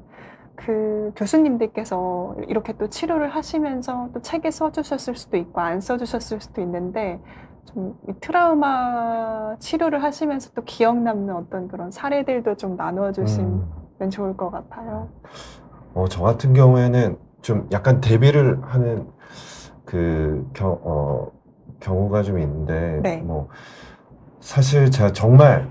그 교수님들께서 이렇게 또 치료를 하시면서 또 책에 써주셨을 수도 있고 안 써주셨을 수도 있는데 좀 이 트라우마 치료를 하시면서 또 기억 남는 어떤 그런 사례들도 좀 나눠주시면 좋을 것 같아요. 저 같은 경우에는 좀 약간 대비를 하는 경우가 좀 있는데, 네. 뭐, 사실 제가 정말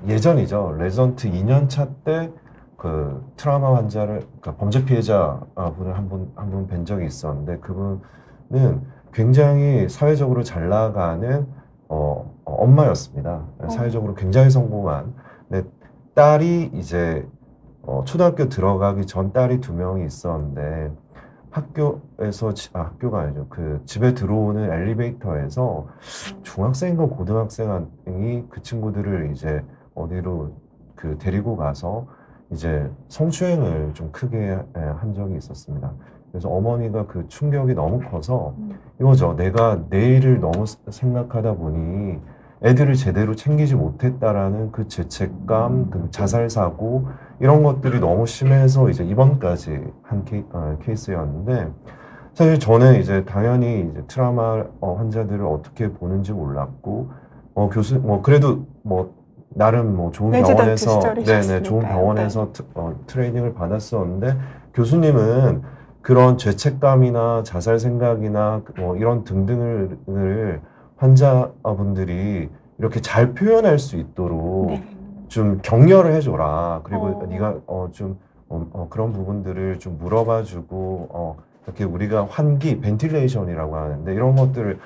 예전이죠. 레전트 2년 차 때 그 트라우마 환자를, 그러니까 범죄 피해자 분을 한 분 뵌 적이 있었는데, 그분은 굉장히 사회적으로 잘 나가는 엄마였습니다. 사회적으로 굉장히 성공한. 근데 딸이 이제 초등학교 들어가기 전 딸이 2명이 있었는데 학교에서 학교가 아니죠. 그 집에 들어오는 엘리베이터에서 중학생인가 고등학생이 그 친구들을 이제 어디로 그 데리고 가서 이제 성추행을 좀 크게 한 적이 있었습니다. 그래서 어머니가 그 충격이 너무 커서 이거죠. 내가 내일을 너무 생각하다 보니 애들을 제대로 챙기지 못했다라는 그 죄책감, 그 자살 사고 이런 것들이 너무 심해서 이제 입원까지 한 케이스였는데 사실 저는 이제 당연히 이제 트라우마 환자들을 어떻게 보는지 몰랐고 그래도 나름 좋은 레지던트 병원에서 시절이셨으니까요. 좋은 병원에서 트레이닝을 받았었는데 교수님은 그런 죄책감이나 자살 생각이나 이런 등등을 환자분들이 이렇게 잘 표현할 수 있도록 네. 좀 격려를 해줘라. 그리고 네가 좀 그런 부분들을 좀 물어봐주고 이렇게 우리가 환기, 벤틸레이션이라고 하는데 이런 것들을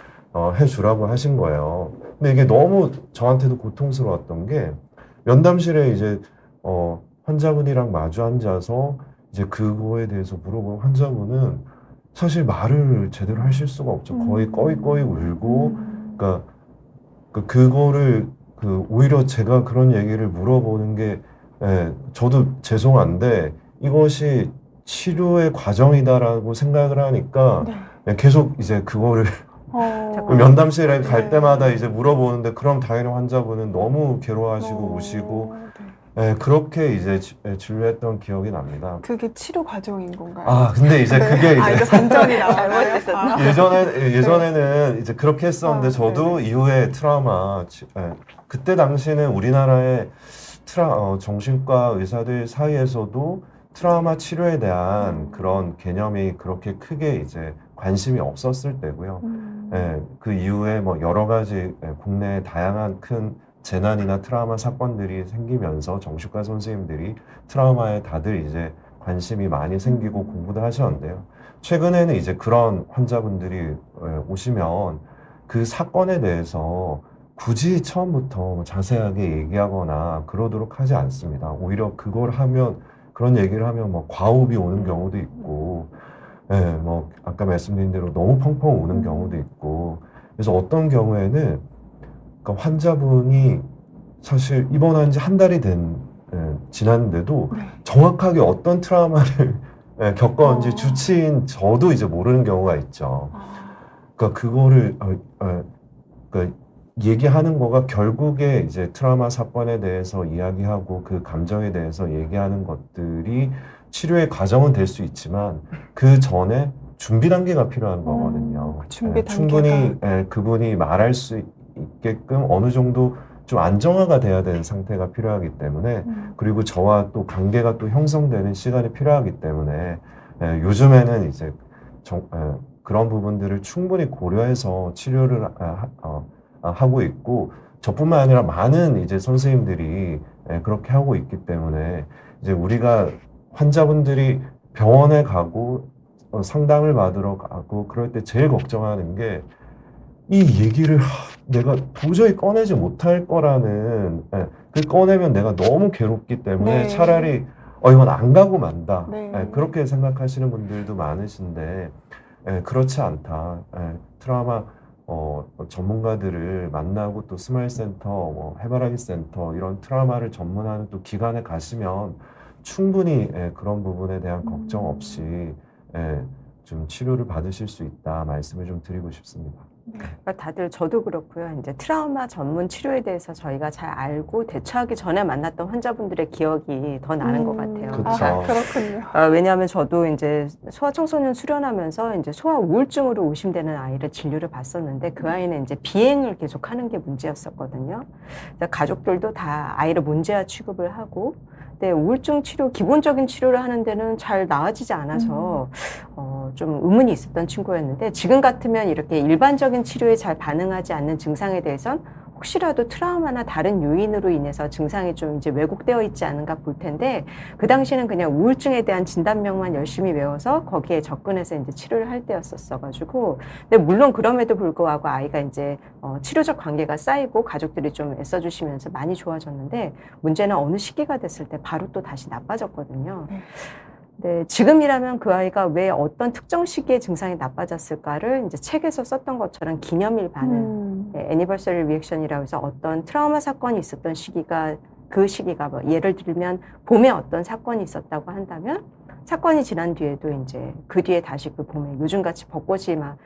해주라고 하신 거예요. 근데 이게 너무 저한테도 고통스러웠던 게 면담실에 이제 환자분이랑 마주 앉아서 이제 그거에 대해서 물어본 환자분은 사실 말을 제대로 하실 수가 없죠. 거의 꺼이꺼이 울고, 그러니까 그거를 오히려 제가 그런 얘기를 물어보는 게 저도 죄송한데 이것이 치료의 과정이다라고 생각을 하니까 계속 이제 그거를 면담실에 갈 때마다 이제 물어보는데 그럼 당연히 환자분은 너무 괴로워하시고 우시고 그렇게 이제 진료했던 기억이 납니다. 그게 치료 과정인 건가요? 근데 이제 그게 이제 이제 반전이 나와요. 잘못됐었나? 예전에는 이제 그렇게 했었는데 저도 이후에 트라우마 그때 당시에는 우리나라의 정신과 의사들 사이에서도 트라우마 치료에 대한 그런 개념이 그렇게 크게 이제 관심이 없었을 때고요. 그 이후에 여러 가지 국내에 다양한 큰 재난이나 트라우마 사건들이 생기면서 정신과 선생님들이 트라우마에 다들 이제 관심이 많이 생기고 공부도 하셨는데요. 최근에는 이제 그런 환자분들이 오시면 그 사건에 대해서 굳이 처음부터 자세하게 얘기하거나 그러도록 하지 않습니다. 오히려 그런 얘기를 하면 과호흡이 오는 경우도 있고, 아까 말씀드린 대로 너무 펑펑 우는 경우도 있고, 그래서 어떤 경우에는 그러니까 환자분이 사실 입원한 지 한 달이 지났는데도 정확하게 어떤 트라우마를 겪었는지 주치인 저도 이제 모르는 경우가 있죠. 그러니까 그거를 그러니까 얘기하는 거가 결국에 이제 트라우마 사건에 대해서 이야기하고 그 감정에 대해서 얘기하는 것들이 치료의 과정은 될 수 있지만 그 전에 준비 단계가 필요한 거거든요. 준비 단계가. 충분히 그분이 말할 수 있게끔 어느 정도 좀 안정화가 돼야 되는 상태가 필요하기 때문에 그리고 저와 또 관계가 또 형성되는 시간이 필요하기 때문에 요즘에는 이제 그런 부분들을 충분히 고려해서 치료를 하고 있고 저뿐만 아니라 많은 이제 선생님들이 그렇게 하고 있기 때문에 이제 우리가 환자분들이 병원에 가고 상담을 받으러 가고 그럴 때 제일 걱정하는 게 이 얘기를 내가 도저히 꺼내지 못할 거라는 그 꺼내면 내가 너무 괴롭기 때문에 차라리 이건 안 가고 만다. 네. 그렇게 생각하시는 분들도 많으신데 그렇지 않다. 트라우마 전문가들을 만나고 또 스마일 센터, 해바라기 센터 이런 트라우마를 전문하는 또 기관에 가시면 충분히 그런 부분에 대한 걱정 없이 좀 치료를 받으실 수 있다 말씀을 좀 드리고 싶습니다. 그러니까 다들 저도 그렇고요. 이제 트라우마 전문 치료에 대해서 저희가 잘 알고 대처하기 전에 만났던 환자분들의 기억이 더 나는 것 같아요. 그쵸. 아, 그렇군요. 왜냐하면 저도 이제 소아청소년 수련하면서 이제 소아 우울증으로 의심되는 아이를 진료를 봤었는데 그 아이는 이제 비행을 계속 하는 게 문제였었거든요. 가족들도 다 아이를 문제아 취급을 하고, 근데 우울증 치료, 기본적인 치료를 하는 데는 잘 나아지지 않아서 좀 의문이 있었던 친구였는데 지금 같으면 이렇게 일반적인 치료에 잘 반응하지 않는 증상에 대해선 혹시라도 트라우마나 다른 요인으로 인해서 증상이 좀 이제 왜곡되어 있지 않은가 볼 텐데 그 당시에는 그냥 우울증에 대한 진단명만 열심히 외워서 거기에 접근해서 이제 치료를 할 때였었어가지고 근데 물론 그럼에도 불구하고 아이가 이제 치료적 관계가 쌓이고 가족들이 좀 애써주시면서 많이 좋아졌는데 문제는 어느 시기가 됐을 때 바로 또 다시 나빠졌거든요. 네, 지금이라면 그 아이가 왜 어떤 특정 시기에 증상이 나빠졌을까를 이제 책에서 썼던 것처럼 기념일 반응, 애니버서리 리액션이라고 해서 어떤 트라우마 사건이 있었던 시기가 그 시기가 뭐 예를 들면 봄에 어떤 사건이 있었다고 한다면 사건이 지난 뒤에도 이제 그 뒤에 다시 그 봄에 요즘같이 벚꽃이 막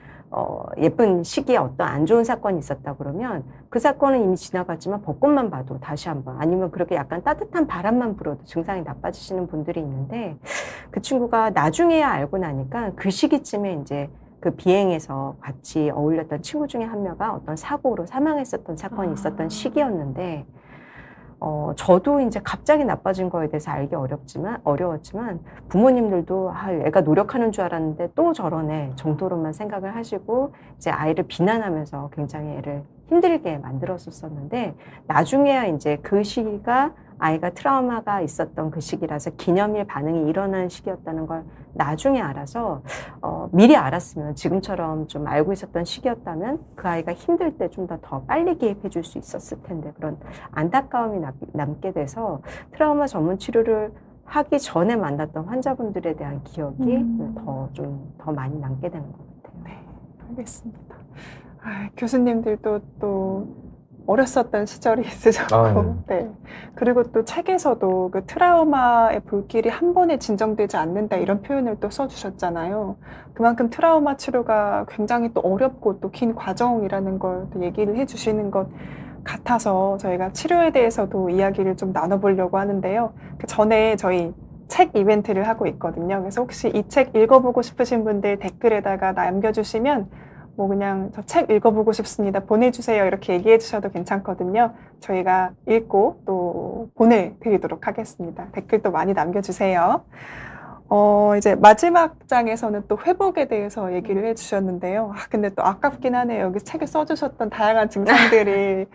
예쁜 시기에 어떤 안 좋은 사건이 있었다 그러면 그 사건은 이미 지나갔지만 벚꽃만 봐도 다시 한번 아니면 그렇게 약간 따뜻한 바람만 불어도 증상이 나빠지시는 분들이 있는데 그 친구가 나중에야 알고 나니까 그 시기쯤에 이제 그 비행에서 같이 어울렸던 친구 중에 한 명가 어떤 사고로 사망했었던 사건이 있었던 시기였는데 저도 이제 갑자기 나빠진 거에 대해서 알기 어려웠지만 부모님들도 애가 노력하는 줄 알았는데 또 저러네 정도로만 생각을 하시고 이제 아이를 비난하면서 굉장히 애를 힘들게 만들었었는데 나중에야 이제 그 시기가 아이가 트라우마가 있었던 그 시기라서 기념일 반응이 일어나는 시기였다는 걸 나중에 알아서 미리 알았으면 지금처럼 좀 알고 있었던 시기였다면 그 아이가 힘들 때 좀 더 빨리 개입해 줄 수 있었을 텐데 그런 안타까움이 남게 돼서 트라우마 전문 치료를 하기 전에 만났던 환자분들에 대한 기억이 더 많이 남게 되는 것 같아요. 네, 알겠습니다. 교수님들도 또 어렸었던 시절이 있으셨고, 네. 그리고 또 책에서도 그 트라우마의 불길이 한 번에 진정되지 않는다 이런 표현을 또 써주셨잖아요. 그만큼 트라우마 치료가 굉장히 또 어렵고 또 긴 과정이라는 걸 또 얘기를 해주시는 것 같아서 저희가 치료에 대해서도 이야기를 좀 나눠보려고 하는데요. 그 전에 저희 책 이벤트를 하고 있거든요. 그래서 혹시 이 책 읽어보고 싶으신 분들 댓글에다가 남겨주시면 뭐 그냥 저 책 읽어보고 싶습니다. 보내주세요. 이렇게 얘기해 주셔도 괜찮거든요. 저희가 읽고 또 보내드리도록 하겠습니다. 댓글도 많이 남겨주세요. 이제 마지막 장에서는 또 회복에 대해서 얘기를 해 주셨는데요. 근데 또 아깝긴 하네요. 여기 책에 써주셨던 다양한 증상들이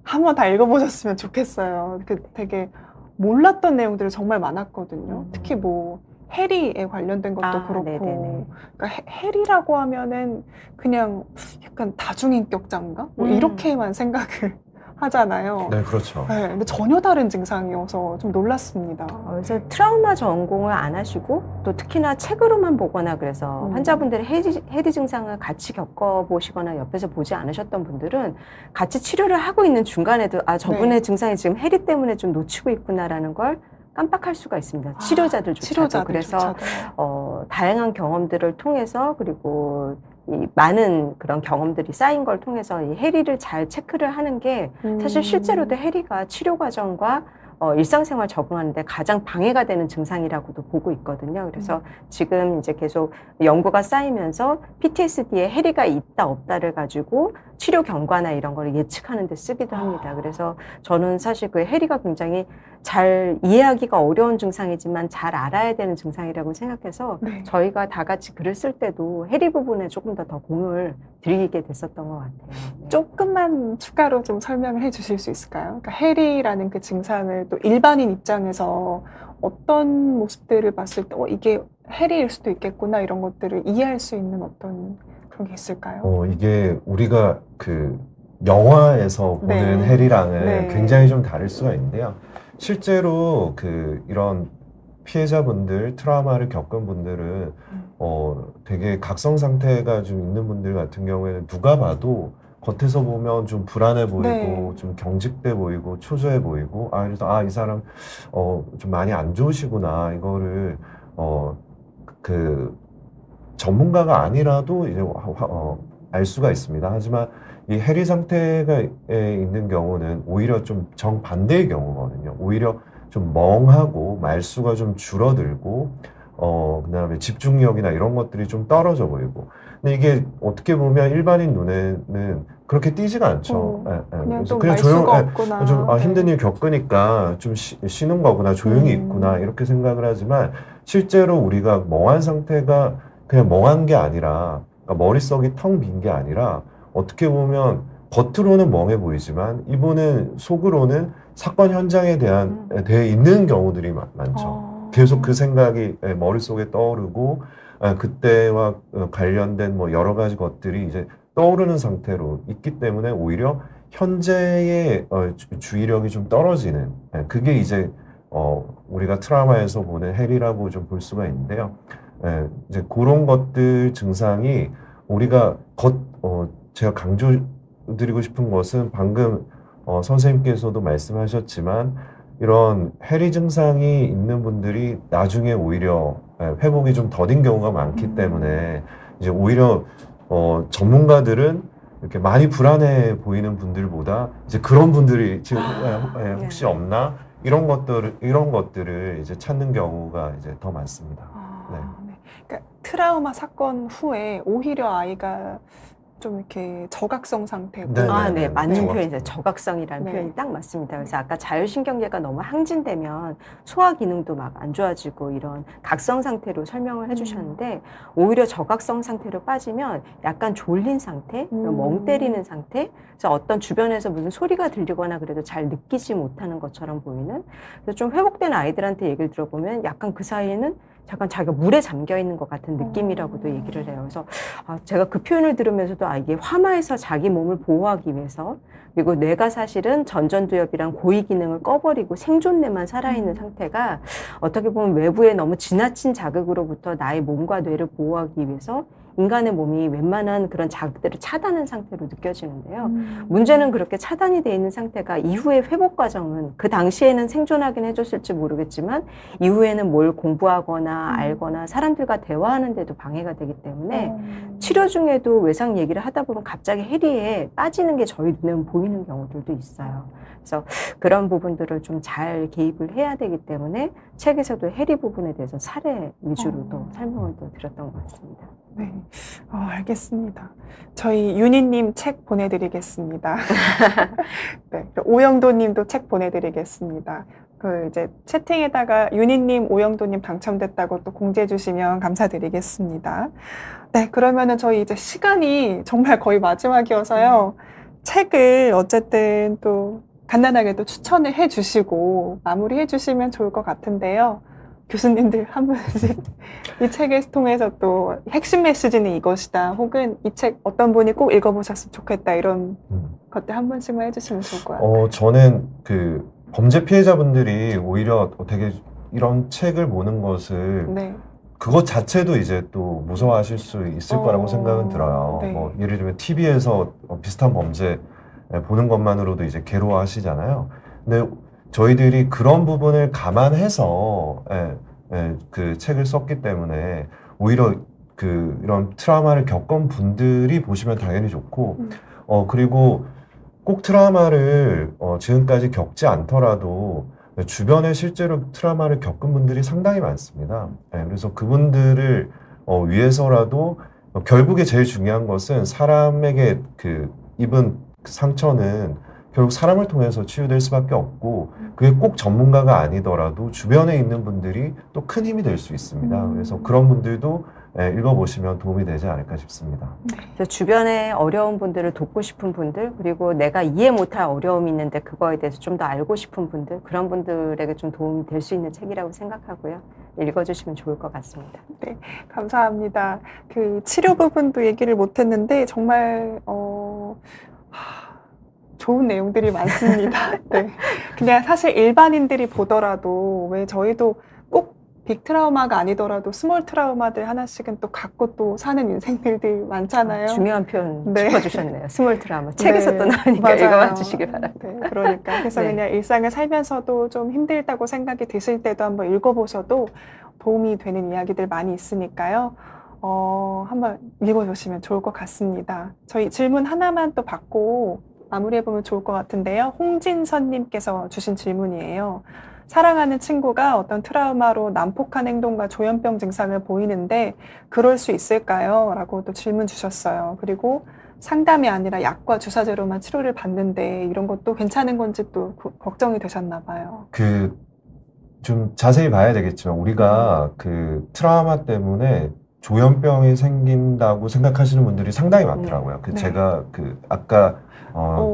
한번 다 읽어보셨으면 좋겠어요. 되게 몰랐던 내용들이 정말 많았거든요. 특히 뭐 해리에 관련된 것도 그렇고, 네네네. 그러니까 해리라고 하면은 그냥 약간 다중인격자인가? 뭐 이렇게만 생각을 하잖아요. 네, 그렇죠. 네, 근데 전혀 다른 증상이어서 좀 놀랐습니다. 그래서 트라우마 전공을 안 하시고 또 특히나 책으로만 보거나 그래서 환자분들의 해리 증상을 같이 겪어보시거나 옆에서 보지 않으셨던 분들은 같이 치료를 하고 있는 중간에도 저분의 증상이 지금 해리 때문에 좀 놓치고 있구나라는 걸 깜빡할 수가 있습니다. 치료자들조차도. 그래서 다양한 경험들을 통해서 그리고 이 많은 그런 경험들이 쌓인 걸 통해서 이 해리를 잘 체크를 하는 게 사실 실제로도 해리가 치료 과정과 일상생활 적응하는데 가장 방해가 되는 증상이라고도 보고 있거든요. 그래서 지금 이제 계속 연구가 쌓이면서 PTSD에 해리가 있다 없다를 가지고 치료 경과나 이런 걸 예측하는 데 쓰기도 합니다. 그래서 저는 사실 그 해리가 굉장히 잘 이해하기가 어려운 증상이지만 잘 알아야 되는 증상이라고 생각해서 저희가 다 같이 글을 쓸 때도 해리 부분에 조금 더 공을 들이게 됐었던 것 같아요. 네. 조금만 추가로 좀 설명을 해 주실 수 있을까요? 그러니까 해리라는 그 증상을 또 일반인 입장에서 어떤 모습들을 봤을 때 이게 해리일 수도 있겠구나 이런 것들을 이해할 수 있는 어떤 그런 게 있을까요? 이게 우리가 그 영화에서 보는 해리랑은 굉장히 좀 다를 수가 있는데요. 실제로 이런 피해자분들, 트라우마를 겪은 분들은 되게 각성 상태가 좀 있는 분들 같은 경우에는 누가 봐도 겉에서 보면 좀 불안해 보이고 네. 좀 경직돼 보이고 초조해 보이고 그래서 이 사람 좀 많이 안 좋으시구나 이거를 그 전문가가 아니라도 이제 알 수가 있습니다. 하지만 이 해리 상태가 있는 경우는 오히려 좀 정반대의 경우거든요. 오히려 좀 멍하고 말수가 좀 줄어들고 그다음에 집중력이나 이런 것들이 좀 떨어져 보이고. 근데 이게 어떻게 보면 일반인 눈에는 그렇게 띄지가 않죠. 그냥 그래서 좀 그냥 말수가 없구나. 좀 네. 힘든 일 겪으니까 좀 쉬는 거구나, 조용히 있구나 이렇게 생각을 하지만 실제로 우리가 멍한 상태가 그냥 멍한 게 아니라 그러니까 머릿속이 텅 빈 게 아니라 어떻게 보면 겉으로는 멍해 보이지만 이분은 속으로는 사건 현장에 대해 있는 경우들이 많죠. 계속 그 생각이 머릿속에 떠오르고 그때와 관련된 뭐 여러 가지 것들이 이제 떠오르는 상태로 있기 때문에 오히려 현재의 주의력이 좀 떨어지는 그게 이제 우리가 트라우마에서 보는 해리라고 좀 볼 수가 있는데요. 이제 그런 것들 증상이 우리가 제가 강조드리고 싶은 것은 방금 선생님께서도 말씀하셨지만 이런 해리 증상이 있는 분들이 나중에 오히려 회복이 좀 더딘 경우가 많기 때문에 이제 오히려 전문가들은 이렇게 많이 불안해 보이는 분들보다 이제 그런 분들이 지금 혹시 없나 이런 것들을 이제 찾는 경우가 이제 더 많습니다. 네. 그러니까 트라우마 사건 후에 오히려 아이가 좀 이렇게 저각성 상태고. 네, 맞는 저각성. 표현이죠. 저각성이라는 네. 표현이 딱 맞습니다. 그래서 아까 자율신경계가 너무 항진되면 소화 기능도 막 안 좋아지고 이런 각성 상태로 설명을 해주셨는데 오히려 저각성 상태로 빠지면 약간 졸린 상태, 멍 때리는 상태, 그래서 어떤 주변에서 무슨 소리가 들리거나 그래도 잘 느끼지 못하는 것처럼 보이는. 그래서 좀 회복된 아이들한테 얘기를 들어보면 약간 그 사이에는 잠깐 자기가 물에 잠겨 있는 것 같은 느낌이라고도 얘기를 해요. 그래서 제가 그 표현을 들으면서도 이게 화마에서 자기 몸을 보호하기 위해서 그리고 뇌가 사실은 전전두엽이랑 고위 기능을 꺼버리고 생존내만 살아있는 상태가 어떻게 보면 외부에 너무 지나친 자극으로부터 나의 몸과 뇌를 보호하기 위해서 인간의 몸이 웬만한 그런 자극들을 차단한 상태로 느껴지는데요. 문제는 그렇게 차단이 돼 있는 상태가 이후의 회복 과정은 그 당시에는 생존하긴 해줬을지 모르겠지만 이후에는 뭘 공부하거나 알거나 사람들과 대화하는 데도 방해가 되기 때문에 치료 중에도 외상 얘기를 하다 보면 갑자기 해리에 빠지는 게 저희 눈에는 보이는 경우들도 있어요. 그래서 그런 부분들을 좀 잘 개입을 해야 되기 때문에 책에서도 해리 부분에 대해서 사례 위주로 또 설명을 또 드렸던 것 같습니다. 네, 알겠습니다. 저희 윤희님 책 보내드리겠습니다. 네, 오영도님도 책 보내드리겠습니다. 그 이제 채팅에다가 윤희님, 오영도님 당첨됐다고 또 공지해 주시면 감사드리겠습니다. 네, 그러면은 저희 이제 시간이 정말 거의 마지막이어서요. 책을 어쨌든 또 간단하게 또 추천을 해 주시고 마무리해 주시면 좋을 것 같은데요. 교수님들 한 분씩 이 책을 통해서 또 핵심 메시지는 이것이다. 혹은 이 책 어떤 분이 꼭 읽어보셨으면 좋겠다. 이런 것들 한 번씩만 해주시면 좋을 것 같아요. 저는 그 범죄 피해자분들이 오히려 되게 이런 책을 보는 것을 네. 그것 자체도 이제 또 무서워하실 수 있을 거라고 생각은 들어요. 네. 뭐 예를 들면 TV에서 비슷한 범죄 보는 것만으로도 이제 괴로워하시잖아요. 근데 저희들이 그런 부분을 감안해서 그 책을 썼기 때문에 오히려 그 이런 트라우마를 겪은 분들이 보시면 당연히 좋고 그리고 꼭 트라우마를 지금까지 겪지 않더라도 주변에 실제로 트라우마를 겪은 분들이 상당히 많습니다. 그래서 그분들을 위해서라도 결국에 제일 중요한 것은 사람에게 그 입은 상처는 결국 사람을 통해서 치유될 수밖에 없고 그게 꼭 전문가가 아니더라도 주변에 있는 분들이 또 큰 힘이 될 수 있습니다. 그래서 그런 분들도 읽어보시면 도움이 되지 않을까 싶습니다. 그래서 주변에 어려운 분들을 돕고 싶은 분들 그리고 내가 이해 못할 어려움이 있는데 그거에 대해서 좀 더 알고 싶은 분들 그런 분들에게 좀 도움이 될 수 있는 책이라고 생각하고요. 읽어주시면 좋을 것 같습니다. 네, 감사합니다. 그 치료 부분도 얘기를 못했는데 정말 좋은 내용들이 많습니다. 네. 그냥 사실 일반인들이 보더라도 왜 저희도 꼭 빅 트라우마가 아니더라도 스몰 트라우마들 하나씩은 또 갖고 또 사는 인생들이 많잖아요. 중요한 표현 네. 짚어주셨네요. 스몰 드라마. 책에서 네, 또 나오니까 맞아요. 읽어봐 주시기 바랍니다. 네, 그러니까 그래서 네. 그냥 일상을 살면서도 좀 힘들다고 생각이 드실 때도 한번 읽어보셔도 도움이 되는 이야기들 많이 있으니까요. 한번 읽어보시면 좋을 것 같습니다. 저희 질문 하나만 또 받고 마무리해보면 좋을 것 같은데요. 홍진선님께서 주신 질문이에요. 사랑하는 친구가 어떤 트라우마로 난폭한 행동과 조현병 증상을 보이는데 그럴 수 있을까요? 라고 또 질문 주셨어요. 그리고 상담이 아니라 약과 주사제로만 치료를 받는데 이런 것도 괜찮은 건지 또 걱정이 되셨나 봐요. 좀 자세히 봐야 되겠지만 우리가 그 트라우마 때문에 조현병이 생긴다고 생각하시는 분들이 상당히 많더라고요. 네. 제가 아까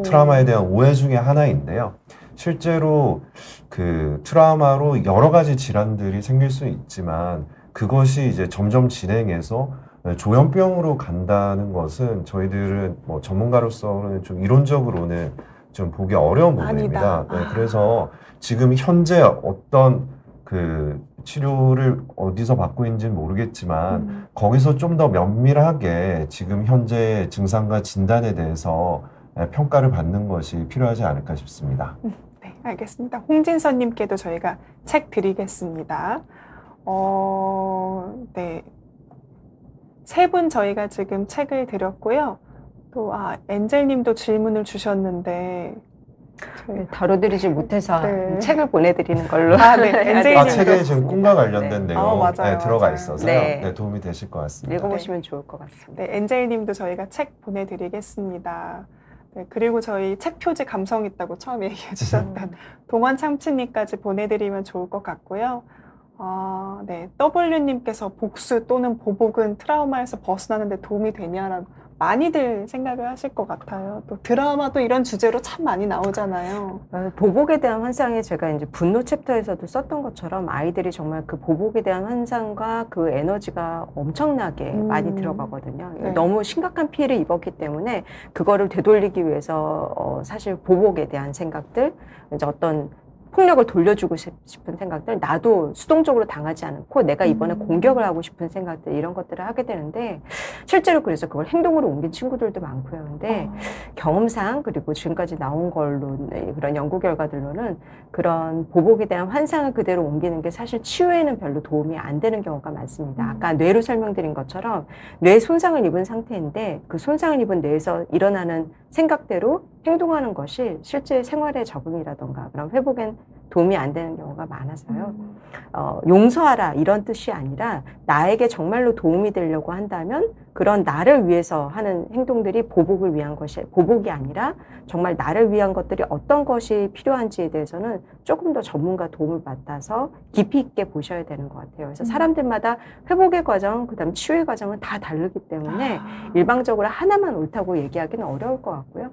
트라우마에 대한 오해 중에 하나인데요. 실제로 그 트라우마로 여러 가지 질환들이 생길 수 있지만 그것이 이제 점점 진행해서 조현병으로 간다는 것은 저희들은 뭐 전문가로서는 좀 이론적으로는 좀 보기 어려운 부분입니다. 아니다. 네, 그래서 지금 현재 어떤 그 치료를 어디서 받고 있는지는 모르겠지만 거기서 좀 더 면밀하게 지금 현재 증상과 진단에 대해서 평가를 받는 것이 필요하지 않을까 싶습니다. 네, 알겠습니다. 홍진선님께도 저희가 책 드리겠습니다. 네. 세 분 저희가 지금 책을 드렸고요. 또, 엔젤님도 질문을 주셨는데, 네, 다뤄드리지 못해서 네. 책을 보내드리는 걸로. 네, 엔젤님도 책에 지금 꿈과 관련된 네. 내용 맞아요, 들어가 맞아요. 있어서 네. 도움이 되실 것 같습니다. 읽어보시면 좋을 것 같습니다. 네, 엔젤님도 저희가 책 보내드리겠습니다. 네, 그리고 저희 책 표지 감성 있다고 처음 얘기해 주셨던 동원 참치님까지 보내드리면 좋을 것 같고요. 네, W님께서 복수 또는 보복은 트라우마에서 벗어나는데 도움이 되냐라고 많이들 생각을 하실 것 같아요. 또 드라마도 이런 주제로 참 많이 나오잖아요. 보복에 대한 환상이 제가 이제 분노 챕터에서도 썼던 것처럼 아이들이 정말 그 보복에 대한 환상과 그 에너지가 엄청나게 많이 들어가거든요. 네. 너무 심각한 피해를 입었기 때문에 그거를 되돌리기 위해서 사실 보복에 대한 생각들, 이제 어떤 폭력을 돌려주고 싶은 생각들, 나도 수동적으로 당하지 않고 내가 이번에 공격을 하고 싶은 생각들, 이런 것들을 하게 되는데 실제로 그래서 그걸 행동으로 옮긴 친구들도 많고요. 근데 경험상 그리고 지금까지 나온 걸로 그런 연구 결과들로는 그런 보복에 대한 환상을 그대로 옮기는 게 사실 치유에는 별로 도움이 안 되는 경우가 많습니다. 아까 뇌로 설명드린 것처럼 뇌 손상을 입은 상태인데 그 손상을 입은 뇌에서 일어나는 생각대로 행동하는 것이 실제 생활의 적응이라던가 그런 회복엔 도움이 안 되는 경우가 많아서요. 용서하라 이런 뜻이 아니라 나에게 정말로 도움이 되려고 한다면 그런 나를 위해서 하는 행동들이 보복을 위한 것이 보복이 아니라 정말 나를 위한 것들이 어떤 것이 필요한지에 대해서는 조금 더 전문가 도움을 받아서 깊이 있게 보셔야 되는 것 같아요. 그래서 사람들마다 회복의 과정, 그다음 치유의 과정은 다 다르기 때문에 일방적으로 하나만 옳다고 얘기하기는 어려울 것 같고요.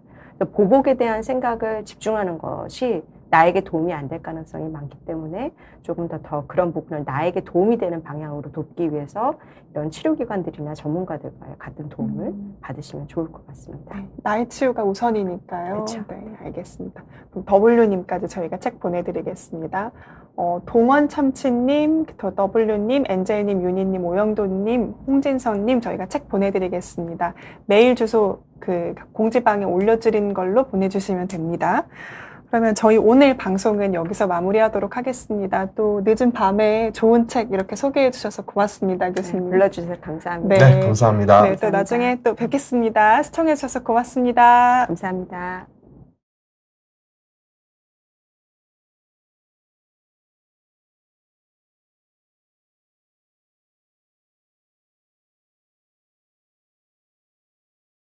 보복에 대한 생각을 집중하는 것이 나에게 도움이 안 될 가능성이 많기 때문에 조금 더 그런 부분을 나에게 도움이 되는 방향으로 돕기 위해서 이런 치료기관들이나 전문가들과의 같은 도움을 받으시면 좋을 것 같습니다. 네, 나의 치유가 우선이니까요. 그렇죠. 네, 알겠습니다. 그럼 W님까지 저희가 책 보내드리겠습니다. 동원 참치님, W님, 엔젤님, 윤희님, 오영도님, 홍진성님 저희가 책 보내드리겠습니다. 메일 주소 공지방에 올려드린 걸로 보내주시면 됩니다. 그러면 저희 오늘 방송은 여기서 마무리하도록 하겠습니다. 또 늦은 밤에 좋은 책 이렇게 소개해 주셔서 고맙습니다, 교수님. 네, 불러주셔서 감사합니다. 네. 네, 감사합니다. 네, 또 나중에 또 뵙겠습니다. 시청해 주셔서 고맙습니다. 감사합니다.